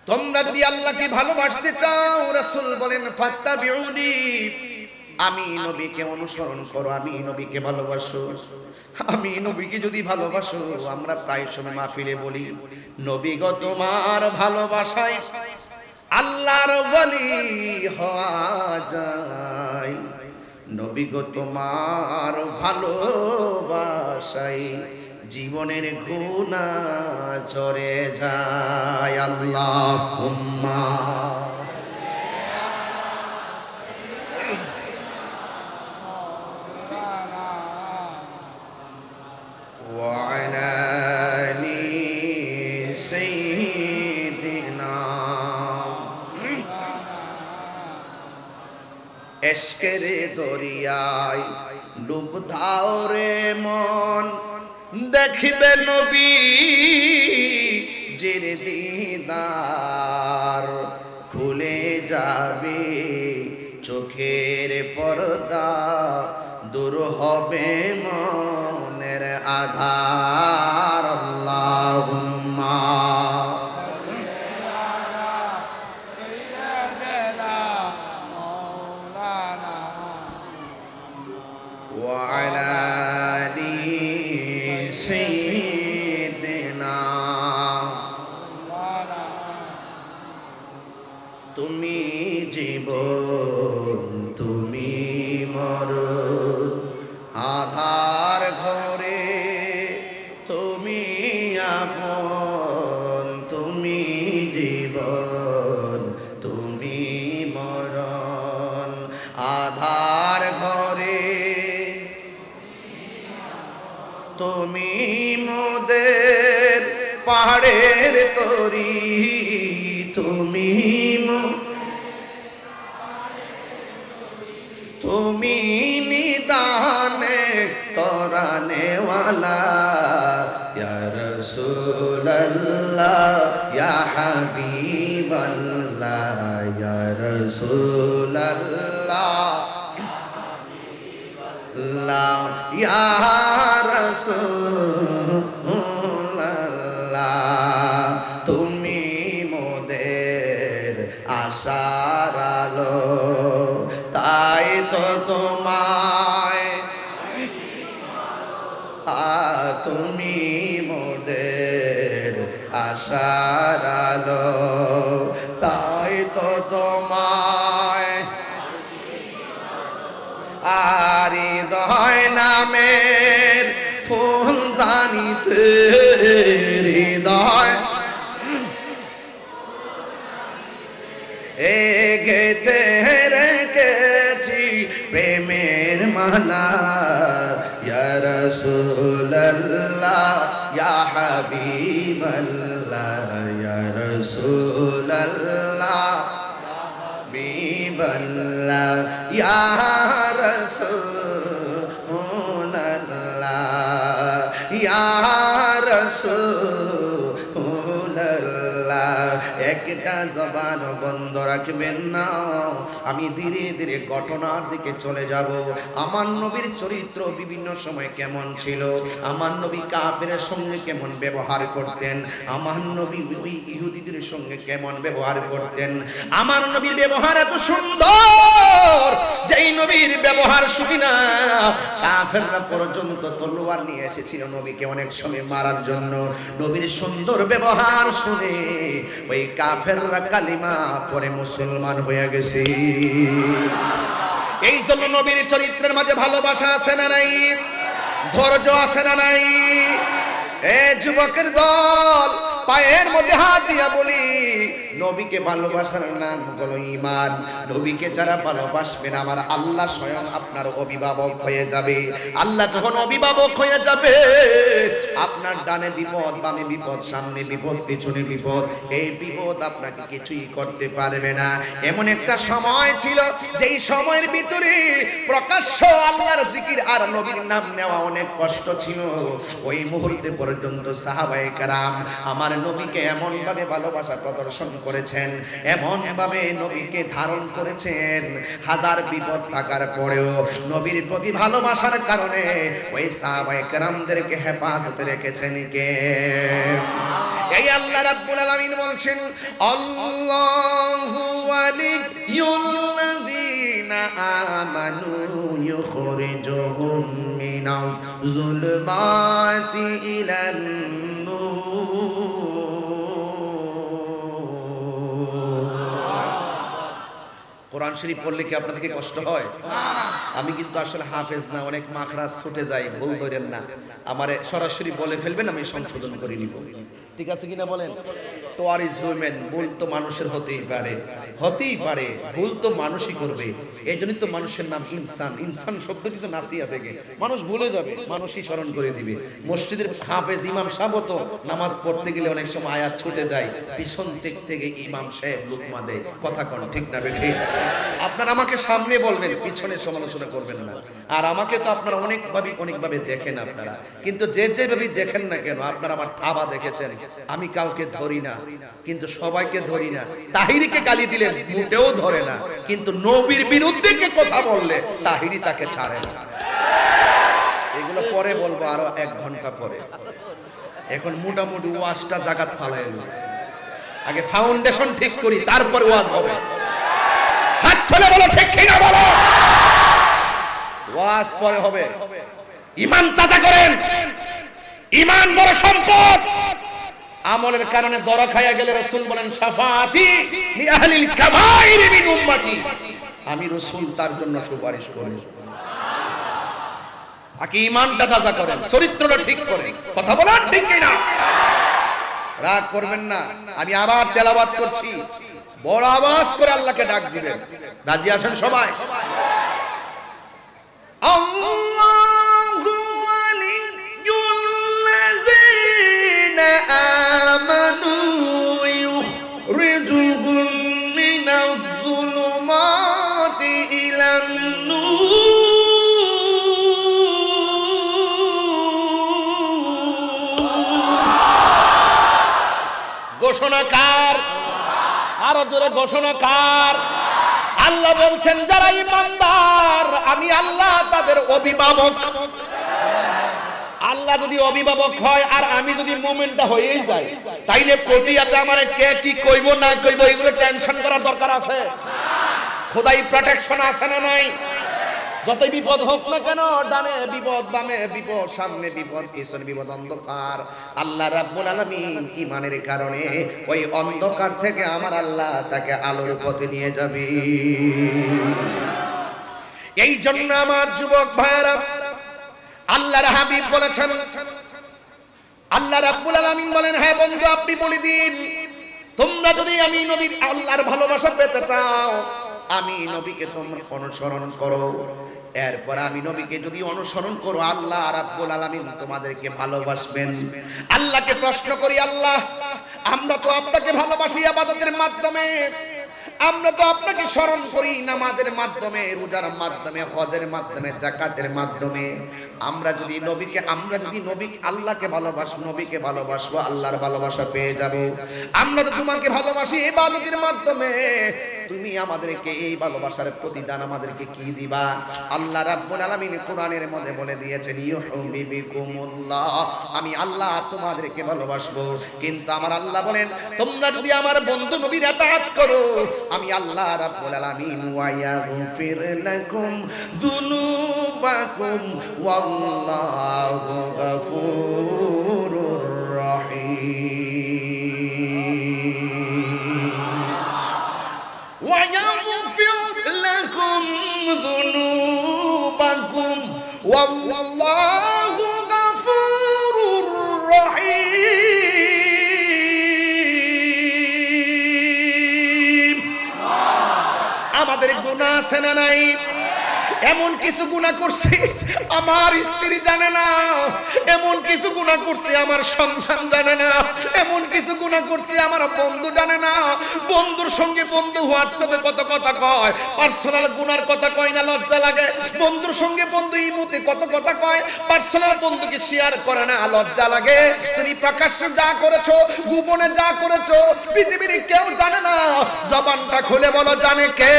তোমরা যদি আল্লাহকে ভালোবাসতে চাও, রাসূল বলেন ফাত্তাবিউনি, আমি নবীকে অনুসরণ করো, আমি নবীকে ভালোবাসো। আমি নবীকে যদি ভালোবাসো, আমরা প্রায় সময় মাহফিলে বলি, নবী গো তোমার ভালোবাসায় আল্লাহর ওলি হওয়া যায়, নবী গো তোমার ভালোবাসায় জীবনের গুনাহ ঝরে যায়। আল্লাহুম্মা ওয়া আলা আলি সাইয়্যিদিনা। এশকের দরিয়ায় ডুব দাও রে মন, দেখিবে নবী জির দিদার, খুলে যাবে চোখের পর্দা, দূর হবে মনের আধার। আল্লাহুম্মা ওয়া আলা আলি সাইয়্যিদিনা। তুমি জীবন, তুমি মরণ, আধার ঘরে তুমি আপন, তুমি জীবন, তুমি মরণ, আধার ঘরে তুমি মোদের পাহাড়ের তরি, তুমি তুমি নিদানে তরানেওয়ালা, ইয়া রাসূলুল্লাহ ইয়া হাবিবাল্লাহ, ইয়া রাসূলুল্লাহ ইয়া রাসূলুল্লাহ, তুমি মোদের আশার আলো, তাই তো তোমায় তুমি মোদের আশার আলো, তাই তো তোমায় আর হৃদয় নামের ফুলদানিতে হৃদয় গেতে রেখেছি প্রেমের মালা, ইয়া রাসূলুল্লাহ ইয়া হাবিবাল্লাহ, ইয়া রাসূলুল্লাহ হাবিবাল্লাহ, ইয়া রাসূলুল্লাহ ইয়া রাসূলুল্লাহ। একটা জবান বন্ধ রাখবেন না। আমি ধীরে ধীরে ঘটনার দিকে চলে যাব। আমার নবীর চরিত্র বিভিন্ন সময় কেমন ছিল, আমার নবী কাফেরের সঙ্গে কেমন ব্যবহার করতেন, আমার নবী ওই ইহুদিদের সঙ্গে কেমন ব্যবহার করতেন। আমার নবীর ব্যবহার এত সুন্দর, যেই নবীর ব্যবহার শুনি না কাফেররা পর্যন্ত তলোয়ার নিয়ে এসেছিল নবীকে অনেক সময় মারার জন্য। নবীর সুন্দর ব্যবহার শুনে ওই কাফেররা কালিমা পরে মুসলমান হয়ে গেছে। এই জন্য নবীর চরিত্রের মাঝে ভালোবাসা আছে না নাই, ধৈর্য আছে না নাই? এ যুবকের দল, পায়ের মধ্যে হাত দিয়া বলি, নবীকে ভালোবাসার নাম হলো ঈমান। নবীকে যারা ভালোবাসবেন আমার আল্লাহ স্বয়ং আপনার অভিভাবক হয়ে যাবে। আল্লাহ যখন অভিভাবক হয়ে যাবে, আপনার ডানে বিপদ, বামে বিপদ, সামনে বিপদ, পিছনে বিপদ, এই বিপদ আপনাকে কিছুই করতে পারবে না। এমন একটা সময় ছিল যেই সময়ের ভিতরে প্রকাশ্য আল্লাহর জিকির আর নবীর নাম নেওয়া অনেক কষ্ট ছিল। ওই মুহূর্তে পর্যন্ত সাহাবায়ে কেরাম আমার নবীকে এমন ভাবে ভালোবাসা প্রদর্শন করেছেন, এমন ভাবে নবীকে ধারণ করেছেন, হাজার বিপদ থাকার পরেও নবীর প্রতি ভালোবাসার কারণে ওই সাহাবায়ে কেরামদেরকে হেফাজতে রেখেছেন কে? এই আল্লাহ রাব্বুল আলামিন বলছেন, আল্লাহু ওয়ালিয়ুল্লাযীনা আমানু ইউখরিজুহুম মিনাজ যুলমাতি ইলান নূর। কোরআন শরীফ পড়লে কি আপনাদেরকে কষ্ট হয়? আমি কিন্তু আসলে হাফেজ না, অনেক মাখরাজ ছুটে যায়, ভুল ধরেন না। আমারে সরাসরি বলে ফেলবেন, আমি সংশোধন করে নিব। ঠিক আছে কিনা বলেন? তো আর ইজ হিউম্যান, ভুল তো মানুষের হতেই পারে, হতেই পারে, ভুল তো মানুষই করবে। এই জন্যই তো মানুষের নাম ইনসান। ইনসান শব্দটি তো নাসিয়া থেকে, মানুষ ভুলে যাবে, মানুষই স্মরণ করে দিবে। মসজিদের হাফেজ ইমাম সাহেব তো নামাজ পড়তে গেলে অনেক সময় আয়াত ছুটে যায়, পিছন দিক থেকে ইমাম সাহেব লুকমা দেয়। কথা কোন ঠিক না বেঠি? আপনারা আমাকে সামনে বলবেন, পিছনে সমালোচনা করবেন না। আর আমাকে তো আপনারা অনেকভাবে দেখেন আপনারা, কিন্তু যেভাবে দেখেন না কেন, আপনারা আমার থাবা দেখেছেন। আমি কাউকে ধরি না, কিন্তু সবাইকে ধরি না। তাহিরিকে গালি দিলে মোটেও ধরে না, কিন্তু নবীর বিরুদ্ধে কে কথা বললে তাহিরি তাকে ছাড়ে না। এগুলো পরে বলবো, আরো 1 ঘন্টা পরে। এখন মোটামুটি ওয়াজটা জাগাত ফালাই, আগে ফাউন্ডেশন ঠিক করি, তারপর ওয়াজ হবে। হাত তুলে বলো ঠিক কিনা বলো। ওয়াজ পরে হবে। ঈমান তাজা করেন, ঈমান বড় সম্পদ। আমলের কারণে দরা খায়া গেলে রাসূল বলেন, শাফাআতি লি আহলিল কাবাইর মিন উম্মতি, আমি রাসূল তার জন্য সুপারিশ করি। আগে ঈমানটা তাজা করেন, চরিত্রটা ঠিক করেন। কথা বলেন ঠিক কিনা? রাগ করবেন না। আমি আবার তেলাওয়াত করছি, বড় আওয়াজ করে আল্লাহকে ডাক দিবেন। রাজি আছেন সবাই? আল্লাহু ওয়ালিয়ুল্লাযীনা আমানু ইউখরিজুহুম মিনাজ যুলুমাতি ইলান নূর। ঘোষণাকার, আরো জোরে ঘোষণাকার। আল্লাহ বলছেন, যারা ঈমানদার আমি আল্লাহ তাদের অভিভাবক। আল্লাহ যদি অভিভাবক হয় আর আমি যদি মুমিনটা হয়েই যাই, তাইলে প্রতিয়াতে আমারে কে কি কইব না কইব এগুলো টেনশন করার দরকার আছে? খোদাই প্রোটেকশন আছে না নাই? যতই বিপদ হোক না কেন, ডানে বিপদ, বামে বিপদ, সামনে বিপদ, পিছনে বিপদ, অন্ধকার, আল্লাহ রাব্বুল আলামিন ঈমানের কারণে ওই অন্ধকার থেকে আমার আল্লাহ তাকে আলোর পথে নিয়ে যাবে। এই জন্য আমার যুবক ভাইরা, আল্লাহর হাবিব বলেছেন, আল্লাহ রাব্বুল আলামিন বলেন, হ্যাঁ বন্ধু আপনি বলে দিন, তোমরা যদি আমি নবীর আল্লাহর ভালোবাসা পেতে চাও, আমি নবীকে তোমরা অনুসরণ করো। এরপর আমি নবীকে যদি অনুসরণ করো, আল্লাহ রাব্বুল আলামিন তোমাদেরকে ভালোবাসবেন। আল্লাহকে প্রশ্ন করি, আল্লাহ আমরা তো আপনাকে ভালোবাসি ইবাদতের মাধ্যমে, আমরা তো আপনাকে স্মরণ করি নামাজের মাধ্যমে, রোজার মাধ্যমে, হজের মাধ্যমে, যাকাতের মাধ্যমে। আমরা যদি নবী আল্লাহকে ভালোবাসবো, নবীকে ভালোবাসবো, আল্লাহর ভালোবাসা পেয়ে যাব। আমরা তো তোমাকে ভালোবাসি ইবাদতের মাধ্যমে, তুমি আমাদেরকে এই ভালোবাসার প্রতিদান আমাদেরকে কি দিবা? আল্লাহ রাব্বুল আলামিন কোরআনের মধ্যে বলে দিয়েছেন, ইউহিব্বুকুমুল্লাহ, আমি আল্লাহ তোমাদেরকে ভালোবাসবো। কিন্তু আমার আল্লাহ বলেন, তোমরা যদি আমার বন্ধু নবীর ইতাআত করো, আমি আল্লাহ রাব্বুল আলামিন ওয়া ইয়াগফির লাকুম যুনুবাকুম ওয়াল্লাহু গফুরুর রহিম, ওয়া ইয়াগফির লাকুম যুনুবাকুম ওয়াল্লাহু গফুরুর রহিম। আমাদের গুনাহ আছে না নাই? এমন কিছু গুনাহ করছি আমার স্ত্রী জানে না, এমন কিছু গুনাহ করছি আমার সন্তান জানে না, এমন কিছু গুনাহ করছি আমার বন্ধু জানে না। বন্ধুর সঙ্গে বন্ধু হোয়াটসঅ্যাপে কত কথা কয়, পার্সোনাল গুনার কথা কয় না, লজ্জা লাগে। বন্ধুর সঙ্গে বন্ধু ইমোতে কত কথা কয়, পার্সোনাল বন্ধুকে শেয়ার করে না, লজ্জা লাগে। তুমি প্রকাশ্যে যা করেছো, গোপনে যা করেছো, পৃথিবীর কেউ জানে না। জবানটা খুলে বলো, জানে কে?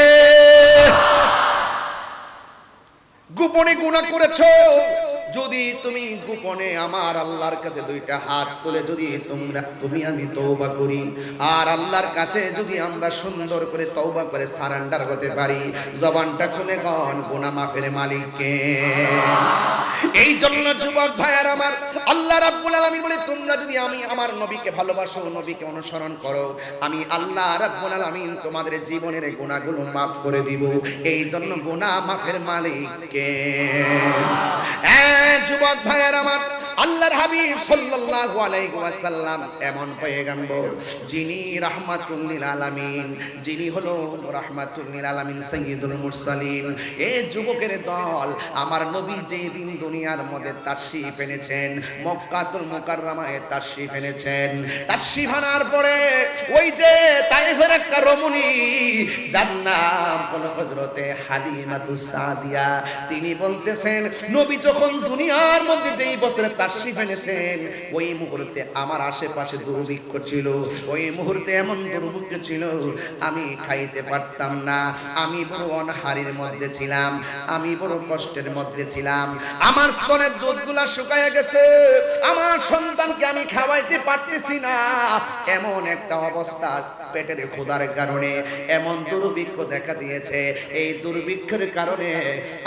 গোপনে গুনাহ করেছো, যদি তুমি গোপনে আমার আল্লাহর কাছে দুইটা হাত তুলে যদি আমি তওবা করি, আর আল্লাহর কাছে যদি আমরা সুন্দর করে তওবা করে সারেন্ডার হতে পারি, জবানটা খুলে গন গুনাহ মাফের মালিক কে? এই জন্য যুবক ভাইয়ার আমার, আল্লাহ রাব্বুল আলামিন বলে, তোমরা যদি আমি আমার নবীকে ভালোবাসো, নবীকে অনুসরণ করো, আমি আল্লাহ রাব্বুল আলামিন তোমাদের জীবনের গুনাহগুলো মাফ করে দিব। এই জন্য গুনাহ মাফের মালিক কে? যুবক ভাইয়ের আমার, আল্লাহর হাবিব সাল্লাল্লাহু আলাইহি ওয়াসাল্লাম এমন পয়গম্বর, যিনি রাহমাতুল লিল আলামিন, যিনি হলো রাহমাতুল লিল আলামিন, সাইয়্যিদুল মুরসালিন। এই যুবকের দল, আমার নবী যেদিন দুনিয়ার মধ্যে তাশরীফ এনেছেন, মক্কাতুল মুকাররমায় তাশরীফ এনেছেন, তাশরীফ আনার পরে ওই যে তায়েফের একটা রমণী, যার নাম হলো হযরতে হালিমাতুস সাদিয়া, তিনি বলতেছেন, নবী যখন দুনিয়ার মধ্যে যেই বছরে তাশরীফ এনেছেন, ওই মুহূর্তে আমার আশেপাশে দুর্ভিক্ষ ছিল, ওই মুহূর্তে এমন দুর্ভিক্ষ ছিল আমি খাইতে পারতাম না, আমি বড় অনাহারের মধ্যে ছিলাম, আমি বড় কষ্টের মধ্যে ছিলাম, আমার স্তনের দুধগুলা শুকায় গেছে, আমার সন্তানকে আমি খাওয়াইতে পারতেছি না, এমন একটা অবস্থা, পেটের ক্ষুধার কারণে এমন দুর্ভিক্ষ দেখা দিয়েছে। এই দুর্ভিক্ষের কারণে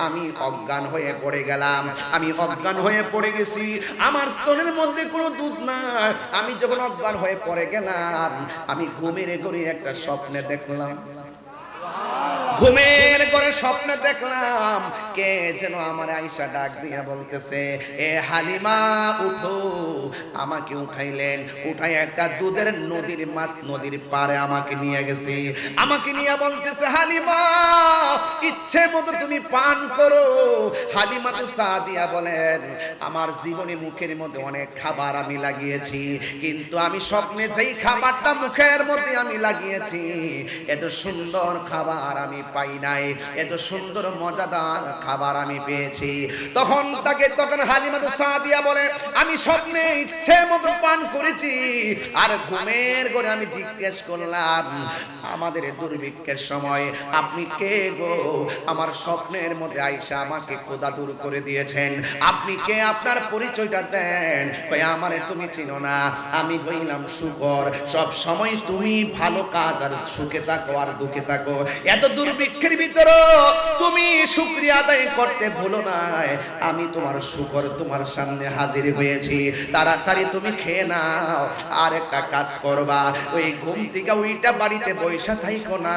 আমি অজ্ঞান হয়ে পড়ে গেলাম, আমি অজ্ঞান হয়ে পড়ে গেছি, আমার স্তনের মধ্যে কোনো দুধ নাই। আমি যখন অজ্ঞান হয়ে পড়ে গেলাম, আমি ঘুমের ঘরে একটা স্বপ্নে দেখলাম, ঘুমের ঘরে স্বপ্নে দেখলাম কে যেন আমার আয়েশা ডাক দিয়া বলতেছে, এ হালিমা উঠো। আমাকে উঠাইলেন, উঠাই একটা দুধের নদীর মাছ, নদীর পারে আমাকে নিয়ে গেছে, আমাকে নিয়ে বলতেছে, হালিমা ইচ্ছে মতো তুমি পান করো। হালিমা তো সাদিয়া বলেন, আমার জীবনে মুখের মধ্যে অনেক খাবার আমি লাগিয়েছি, কিন্তু আমি স্বপ্নে যেই খাবারটা মুখের মধ্যে আমি লাগিয়েছি, এত সুন্দর খাবার আমি পাই নাই, এত সুন্দর মজাদার খাবার আমি পেয়েছি। তখন হালিমা তো সাদিয়া বলে, আমি স্বপ্নে ইচ্ছে মতো পান করেছি, আর ঘুমের ঘরে আমি জিজ্ঞেস করলাম, আমাদের দুর্ভিক্ষের সময় আপনি কে গো? আমার স্বপ্নের মধ্যে আয়েশা আমাকে খোদা দূর করে দিয়েছেন, আপনি কে? আপনার পরিচয়টা দেন। কই, আমারে তুমি চিনো না, আমি হইলাম শুকর, সব সময় তুমি ভালো কাজ আর সুখে থাকো আর দুঃখে থাকো, এত দূর দুর্ভিক্ষের ভিতরে তুমি শুকরিয়া আদায় করতে ভুলো না, আমি তোমার শুকর তোমার সামনে হাজির হয়েছি, তাড়াতাড়ি তুমি খেয়ে নাও। আর একটা কাজ করবা, ওই ঘুম থেকে ওইটা বাড়িতে বৈশা থাইকো না,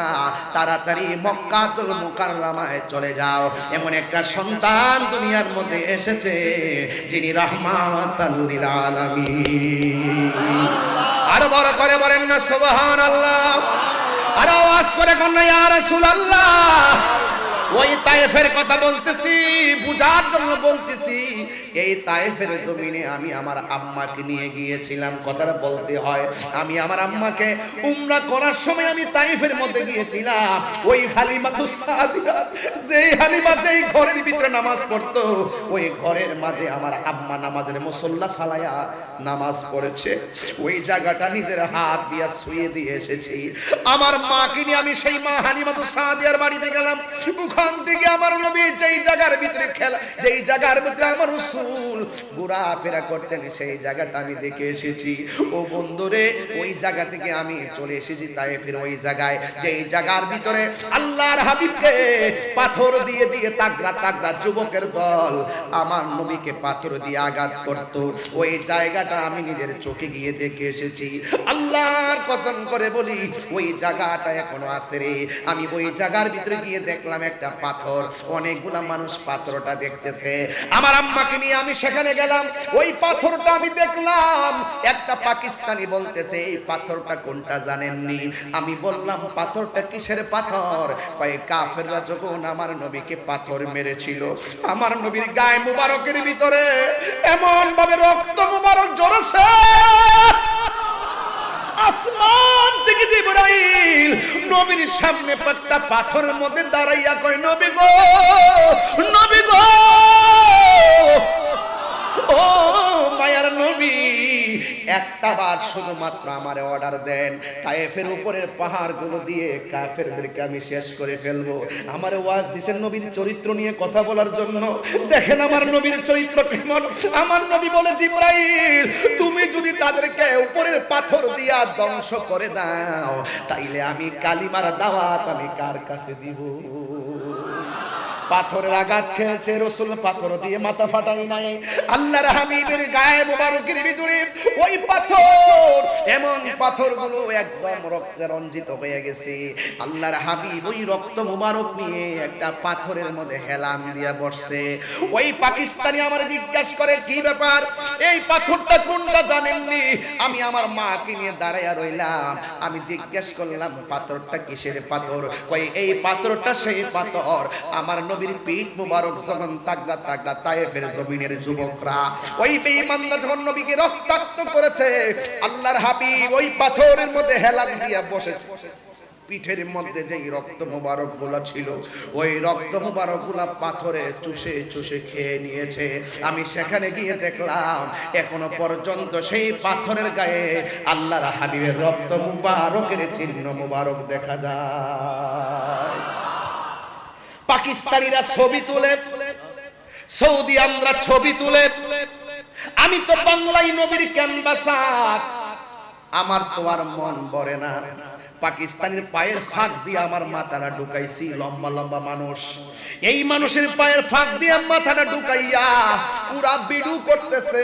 তাড়াতাড়ি মক্কাতুল মুকাররমায় চলে যাও। এমন একটা সন্তান দুনিয়ার মধ্যে এসেছে যিনি রাহমাতাল লিল আলামিন। আর বড় করে বলেন না সুবহানাল্লাহ, আর আওয়াজ করে কোন ইয়া রাসূলুল্লাহ। ওই তায়েফের কথা বলতেছি, বুঝার জন্য বলতেছি। এই তায়েফের জমিনে আমি আমার আম্মাকে নিয়ে গিয়েছিলাম, কথাটা বলতে হয়। আমি আমার আম্মাকে উমরা করার সময় আমি তায়েফের মধ্যে গিয়েছিলাম। ওই হালিমাতুস সাদিয়া, যেই হালিমা যেই ঘরের ভিতরে নামাজ পড়তো, ওই ঘরের মাঝে আমার আম্মা নামাজের মুসল্লা ফালায়া নামাজ পড়েছে। ওই জায়গাটা নিজের হাত দিয়া ছুঁয়ে দিয়ে এসেছি। আমার মাকে নিয়ে আমি সেই মা হালিমাতুস সাদিয়ার বাড়িতে গেলাম। ওখান থেকে আমার নবী যেই জায়গার ভিতরে খেলা, যেই জায়গার ভিতরে আমার রাসূল ঘোরাফেরা করতেন, সেই জায়গাটা আমি দেখে এসেছি। ও বন্ধুরে, ওই জায়গা থেকে আমি চলে এসেছি তায়েফের ওই জায়গায়, যেই জায়গার ভিতরে আল্লাহর হাবিবকে পাথর দিয়ে দিয়ে তাগড়া তাগড়া যুবকের দল আমার নবীকে পাথর দিয়ে আঘাত করত। ওই জায়গাটা আমি নিজের চোখে গিয়ে দেখে এসেছি। আল্লাহর কসম করে বলি, ওই জায়গাটা এখনো আছে রে। আমি ওই জায়গার ভিতরে গিয়ে দেখলাম একটা পাথর, অনেকগুলা মানুষ পাথরটা দেখতেছে। আমার আম্মাকে নিয়ে আমি সেখানে গেলাম। ওই পাথরটা আমি দেখলাম, একটা পাকিস্তানি বলতেছে এই পাথরটা কোনটা জানেননি? আমি বললাম পাথরটা কিসের পাথর? কয় কাফেররা যখন আমার নবীকে পাথর মেরেছিল, আমার নবীর গায়ে মুবারকের ভিতরে এমন ভাবে রক্ত মুবারক ঝরেছে, আসমান থেকে জিবরাইল নবীর সামনে একটা পাথরের মধ্যে দাঁড়াইয়া কয়, নবী গো, নবী গো, ও মায়ার নবী, একটা বার শুধুমাত্র আমারে অর্ডার দেন, তায়েফের উপরের পাহাড়গুলো দিয়ে কাফেরদেরকে আমি শেষ করে ফেলবো। আমারে ওয়াজ দিবেন নবীর চরিত্র নিয়ে কথা বলার জন্য। দেখেন আমার নবীর চরিত্র কেমন। আমার নবী বলে, জিবরাইল তুমি যদি তাদেরকে উপরের পাথর দিয়া ধ্বংস করে দাও, তাইলে আমি কালিমার দাওয়াত আমি কার কাছে দিব? পাথরের আঘাত খেয়েছে রাসূল, পাথর দিয়ে মাথা ফাটাই নাই। আল্লাহর হাবিবের গায়ে মুবারকের ভিতরে ওই পাথর, এমন পাথরগুলো একদম রক্তে রঞ্জিত হয়ে গেছে। আল্লাহর হাবিব ওই রক্ত মুবারক নিয়ে একটা পাথরের মধ্যে হেলান দিয়া বসছে। ওই পাকিস্তানি আমার জিজ্ঞাসা করে, কি ব্যাপার, এই পাথরটা কোনটা জানেননি? আমি আমার মাকে নিয়ে দাঁড়ায়া রইলাম। আমি জিজ্ঞাসা করলাম পাথরটা কিসের পাথর? কই এই পাথরটা সেই পাথর আমার নবীর পিঠ মুবারক যখন তাগড়া তাগড়া তায়েফের জমিনের যুবকরা ওই বেঈমানরা যখন নবীকে রক্তাক্ত করেছে, আল্লাহর হাবিব ওই পাথরের মধ্যে হেলান দিয়া বসেছে। পিঠের মধ্যে যেই রক্ত মুবারক গুলা ছিল, ওই রক্ত মুবারক গুলা পাথরে চুষে চুষে খেয়ে নিয়েছে। আমি সেখানে গিয়ে দেখলাম এখনো পর্যন্ত সেই পাথরের গায়ে আল্লাহর হাবিবের রক্ত মুবারকের চিহ্ন মুবারক দেখা যায়। পাকিস্তানিরা ছবি তুলে, সৌদি আমরা ছবি তুলে, আমি তো বাংলাই নবীর ক্যানভাসার, আমার তো আর মন ভরে না। পাকিস্তানের পায়ের ফাঁক দিয়ে আমার মাথাটা ঢুকাইছি। লম্বা লম্বা মানুষ, এই মানুষের পায়ের ফাঁক দিয়ে মাথাটা ঢুকাইয়া পুরা ভিডিও করতেছে।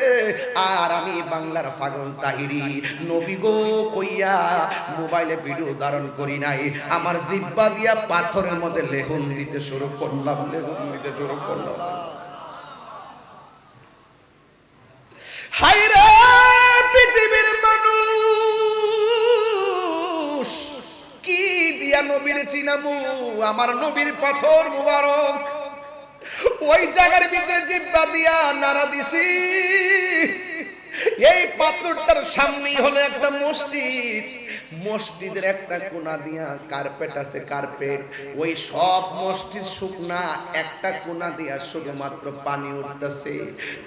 আর আমি বাংলার পাগল তাহিরি নবী গো কইয়া মোবাইলে ভিডিও ধারণ করি নাই, আমার জিহ্বা দিয়া পাথরের মধ্যে লেহুন দিতে শুরু করলাম, লেহুন দিতে শুরু করলাম। হায়রে পৃথিবীর মানুষ, কি দিয়া নবীর চিনামু? আমার নবীর পাথর মুবারক ওই জায়গার ভিতরে জিহ্বা দিয়া নাড়া দিছি। এই পাথরটার সামনেই হলো একটা মসজিদ, মসজিদের একটা কোণা দিয়া কার্পেট আছে, কার্পেট। ওই সব মসজিদ শুকনা, একটা কোণা দিয়া শুধুমাত্র পানি উঠতেছে,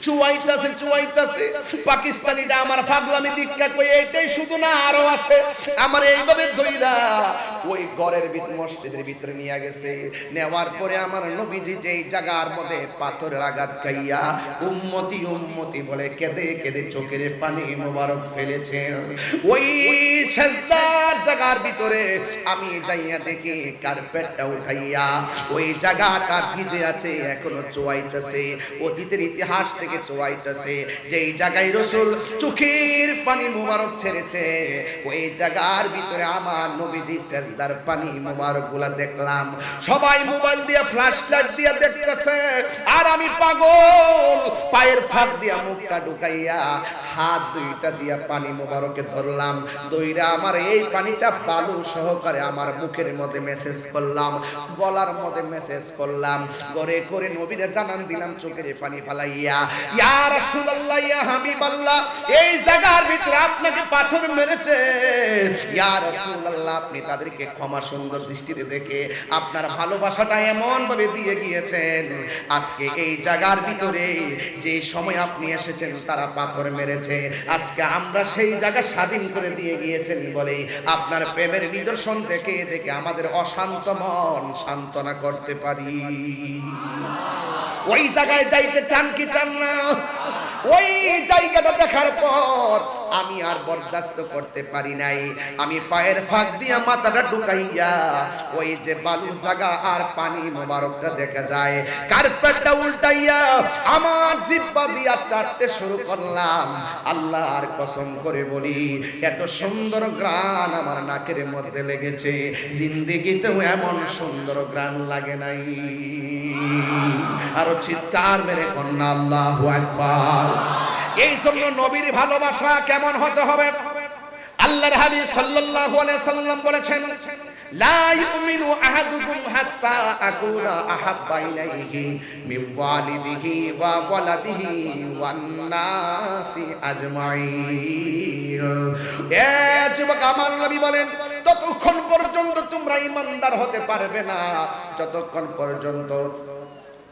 চুয়াইতেছে চুয়াইতেছে। পাকিস্তানিরা আমার পাগলামি দীক্ষা কই এইটাই শুধু না, আরো আছে। আমার এইভাবে ধইরা ওই ঘরের ভিতর মসজিদের ভিতরে নিয়ে গেছে। নেওয়ার পরে আমার নবীজি যেই জায়গার মধ্যে পাথরের আঘাত খাইয়া উম্মতি উম্মতি বলে কেঁদে কেঁদে চোখের পানি মোবারক ফেলেছেন, ওই সেজদার জায়গার ভিতরে আমি যাইয়া দেখি কার্পেটটা উঠাইয়া ওই জায়গাটা ভিজে আছে, এখনো চোয়াইতেছে, অতীতের ইতিহাস থেকে চোয়াইতেছে। যেই জায়গায় রাসূল চোখের পানি মুবারক ছেড়েছে ওই জায়গার ভিতরে আমার নবীজি সেজদার পানি মুবারক গুলা দেখলাম। সবাই মোবাইল দিয়ে ফ্ল্যাশ লাইট দিয়ে দেখতেছে, আর আমি পাগল পায়ের ফাঁক দিয়া মুখটা ঢুকাইয়া হাত দুইটা দিয়া পানি মুবারকে ধরলাম, দইরা আমার এই পানিটা বালু সহকারে আমার মুখের মধ্যে মেসেজ করলাম, গলার মধ্যে মেসেজ করলাম, করে করে নবীরে জানান দিলাম চোখের পানি ফালাইয়া, ইয়া রাসূলুল্লাহ ইয়া হাবিবাল্লাহ, এই জায়গার ভিতরে আপনাকে পাথর মেরেছে, ইয়া রাসূলুল্লাহ আপনি তাদেরকে ক্ষমা সুন্দর দৃষ্টিতে দেখে আপনার ভালোবাসাটা এমন ভাবে দিয়ে গিয়েছেন, আজকে এই জায়গার ভিতরে যে সময় আপনি এসেছেন তারা পাথর মেরেছে, আজকে আমরা সেই জায়গা স্বাধীন করে দিয়ে গিয়েছেন বলে আপনার প্রেমের নিদর্শন দেখে দেখে আমাদের অশান্ত মন সান্ত্বনা করতে পারি। ওই জায়গায় যাইতে চান কি চান না? ওই জায়গাটা দেখার পর আমি আর বরদাস্ত করতে পারি নাই, আমি পায়ের ফাঁক দিয়া মাথাটা ঢুকাইয়া ওই যে বালু জায়গা আর পানি মোবারকটা দেখা যায়, কার্পেটটা উল্টাইয়া আমার জিহ্বা দিয়া চাটতে শুরু করলাম। আল্লাহর কসম করে বলি এত সুন্দর ঘ্রাণ আমার নাকের মধ্যে লেগেছে, জিন্দেগিতেও এমন সুন্দর ঘ্রাণ লাগে নাই। আরো চিৎকার মেরে কন্যা আল্লাহু আকবার। এই জন্য নবীর ভালোবাসা কেমন হতে হবে? আল্লাহর হাবিব সাল্লাল্লাহু আলাইহি সাল্লাম বলেছেন, লা ইউমিনু আহাদুকুম হাত্তা আকুনা আহাব্বা ইলাইহি মিন ওয়ালিদিহি ওয়া ওয়ালাদিহি ওয়ান নাসি আজমাইন। এ যুবক, আমার নবী বলেন ততক্ষণ পর্যন্ত তোমরা ঈমানদার হতে পারবে না যতক্ষণ পর্যন্ত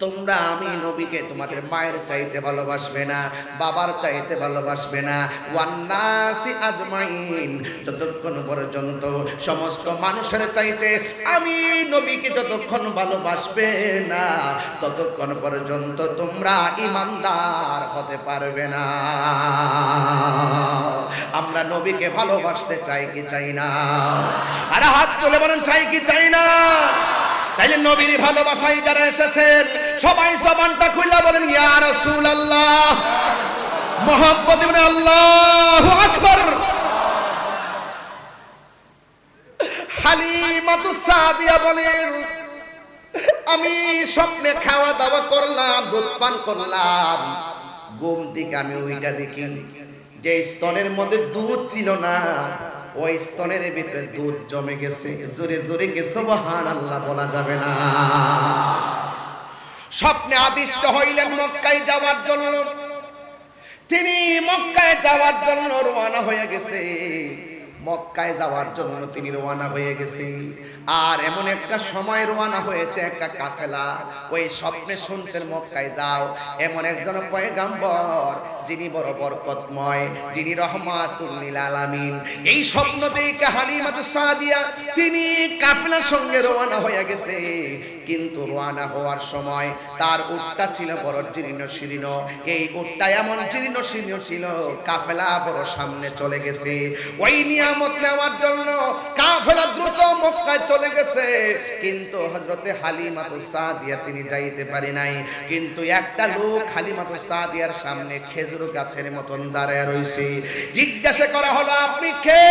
তোমরা আমি নবীকে তোমাদের মায়ের চাইতে ভালোবাসবে না, বাবার চাইতে ভালোবাসবে না, ওয়ান্নাসি আজমাইন, যতক্ষণ পর্যন্ত সমস্ত মানুষের চাইতে আমি নবীকে যতক্ষণ ভালোবাসবে না ততক্ষণ পর্যন্ত তোমরা ঈমানদার হতে পারবে না। আমরা নবীকে ভালোবাসতে চাই কি চাই না? আরে হাত তুলে বলেন চাই কি চাই না? তাইলে নবীর ভালোবাসায় যারা এসেছেন সবাই জবানটা খুলে বলেন ইয়া রাসূলুল্লাহ, মুহাম্মদ ইবনে আল্লাহু আকবার। হালিমাতুস সাদিয়া বলেন আমি স্বপ্নে খাওয়া দাওয়া করলাম, দুধ পান করলাম, ঘুম থেকে আমি ওইটা দেখি যে স্তনের মধ্যে দুধ ছিল না, ওই স্তনের ভিতরে দুধ জমে গেছে। জোরে জোরে কে সুবহানাল্লাহ বলা যাবে না। স্বপ্নে আদিষ্ট হইলেন মক্কায় যাওয়ার জন্য, তিনি মক্কায় যাওয়ার জন্য রওনা হয়ে গেছে, মক্কায় যাওয়ার জন্য তিনি রওনা হয়ে গেছে। আর এমন একটা সময় রওনা হয়েছে একটা কাফেলা, ওই স্বপ্নে শুনছেন মক্কায় যাও, এমন একজন পয়গাম্বর যিনি বড় বরকতময়, যিনি রহমাতুল লিল আলামিন। এই স্বপ্ন দেখে হালিমাতুস সাদিয়া তিনি কাফেলার সঙ্গে রওনা হয়ে গেছে, কিন্তু রওনা হওয়ার সময় তার উটটা ছিল বড় জীর্ণ শীর্ণ, এই উটটা এমন জীর্ণ শীর্ণ ছিল কাফেলা বড় সামনে চলে গেছে। ওই নিয়ামত নেওয়ার জন্য কাফেলা দ্রুত মক্কায় চলে গেছে, কিন্তু হযরতে হালিমাতুস সাদিয়া তিনি যাইতে পারে নাই। কিন্তু একটা লোক হালিমাতুস সাদিয়ার সামনে খেজুর গাছের মতন দাঁড়ায় রইছে। জিজ্ঞাসা করা হলো আপনি কে,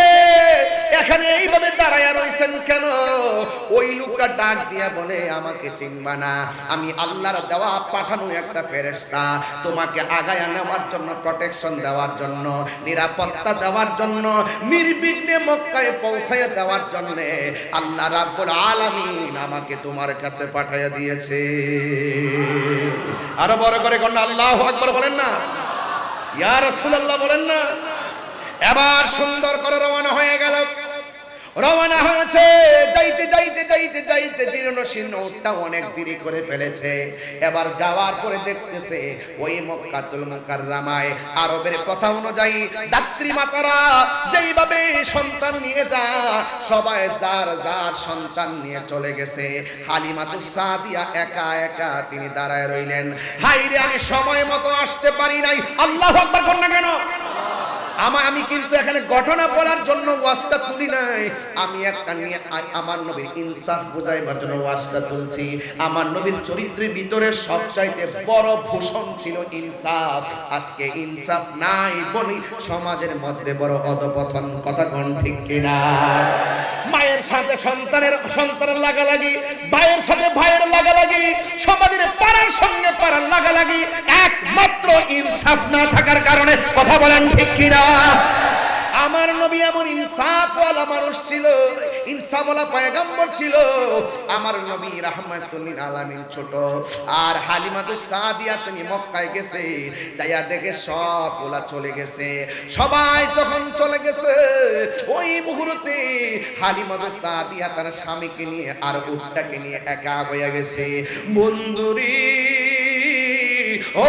এখানে এইভাবে দাঁড়ায় রইছেন কেন? ওই লোকটা ডাক দিয়া বলে আমাকে চিনবা না, আমি আল্লাহর দেওয়া পাঠানো একটা ফেরেশতা, তোমাকে আগায়া নেওয়ার জন্য, প্রোটেকশন দেওয়ার জন্য, নিরাপত্তা দেওয়ার জন্য, নির্বিঘ্নে মক্কায় পৌঁছায় দেওয়ার জন্য আল্লাহ রাব্বুল আলামিন আমাকে তোমার কাছে পাঠিয়ে দিয়েছে। আরো বড় করে কোন আল্লাহু আকবার বলেন না, ইয়া রাসূলুল্লাহ বলেন না। এবার সুন্দর করে রওনা হয়ে গেল, রওনা হয়েছে, যাইতে যাইতে যাইতে যাইতে জীর্ণ শীর্ণ উটটা অনেক দেরি করে ফেলেছে। এবার যাওয়ার পরে দেখতেছে ওই মক্কাতুল মুকাররমায় আরবের কথা অনুযায়ী দাত্রী মাতারা যেইভাবে সন্তান নিয়ে যায়, সবাই যার যার সন্তান নিয়ে চলে গেছে। হালিমাতুস সাদিয়া একা একা তিনি দাঁড়ায় রইলেন, হায় রে আমি সময় মতো আসতে পারি নাই। আল্লাহু আকবার কোন না কেন? আমি কিন্তু এখানে ঘটনা বলার জন্য ওয়াজটা তুলি নাই, আমি একটা নিয়ে আমার নবীর ইনসাফ বোঝাইবার জন্য ওয়াজটা তুলছি। আমার নবীর চরিত্রের ভিতরে সবচাইতে বড় ভূষণ ছিল ইনসাফ। আজকে ইনসাফ নাই বলি সমাজের মধ্যে বড় অধপতন। কথা কোন ঠিক কিনা? মায়ের সাথে সন্তানের লাগালাগি, ভাইয়ের সাথে ভাইয়ের লাগালাগি, সমাজের পাড়ার সঙ্গে পাড়ার লাগালাগি, একমাত্র ইনসাফ না থাকার কারণে। কথা বলেন ঠিক কিনা? আমার নবী এমন ইনসাফওয়ালা মানুষ ছিল, ইনসাফওয়ালা পয়গম্বর ছিল। আমার নবী রাহমাতুল লিল আলামিন ছোট, আর হালিমাতুস সাদিয়া তিনি মক্কায় গেছে, যাইয়া দেখে সব ওলা চলে গেছে। সবাই যখন চলে গেছে ওই মুহূর্তে হালিমাতুস সাদিয়া তার স্বামীকে নিয়ে আর উটটাকে নিয়ে একা হয়ে গেছে। বন্ধুরি ও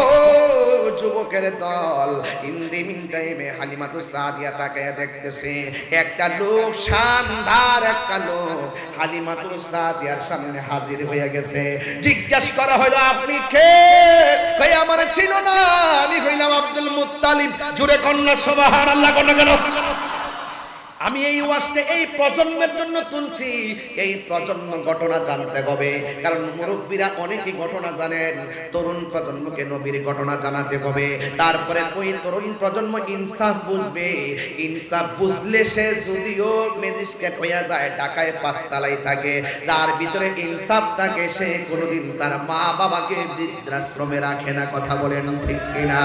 যুবকের দল, ইন দি মিন টাইমে হালিমাতুস সাদিয়া তাকে দেখতেছে। একটা লোক, শানদার একটা লোক হালিমাতুস সাদিয়ার সামনে হাজির হয়ে গেছে। জিজ্ঞাসা করা হলো, আপনি কে? কই আমার ছিল না, আমি হইলাম আব্দুল মুত্তালিব। জোরে কন্যা সুবহানাল্লাহ কোন কেন? আমি এই ওয়াজটা এই প্রজন্মের জন্য তুলছি, এই প্রজন্ম ঘটনা জানতে হবে। কারণ মুরব্বীরা অনেকই ঘটনা জানেন, তরুণ প্রজন্মকে নবীর ঘটনা জানাতে হবে। তারপরে ওই তরুণ প্রজন্ম ইনসাফ বুঝবে। ইনসাফ বুঝলে সে যদিও ম্যাজিস্ট্রেট হয়ে যায়, ঢাকায় 5 তলায় থাকে, যার ভিতরে ইনসাফ থাকে, সে কোনোদিন তার মা বাবাকে বৃদ্ধাশ্রমে রাখে না। কথা বলেন ঠিক কিনা?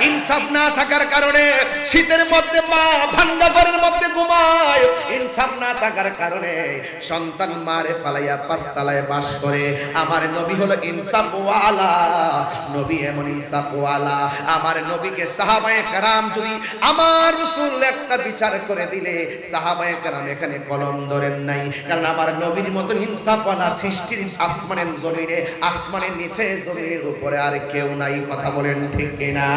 ইনসাফ না থাকার কারণে শীতের মধ্যে মা ভাঙ্গা ঘরের মধ্যে ঘুমায়। ইনসাফ না থাকার কারণে সন্তান মারে ফালাইয়া 5 তলায় বাস করে। আমার নবী হলো ইনসাফওয়ালা, নবী এমন ইনসাফওয়ালা। আমার নবীকে সাহাবায়ে কেরাম যদি আমার রাসূল একটা বিচার করে দিলে, সাহাবায়ে কেরাম এখানে কলম ধরেন নাই। কারণ আমার নবীর মতন ইনসাফওয়ালা সৃষ্টির আসমানের জমিনে, আসমানের নিচে, জমিনের উপরে আর কেউ নাই। কথা বলেন ঠিক কিনা?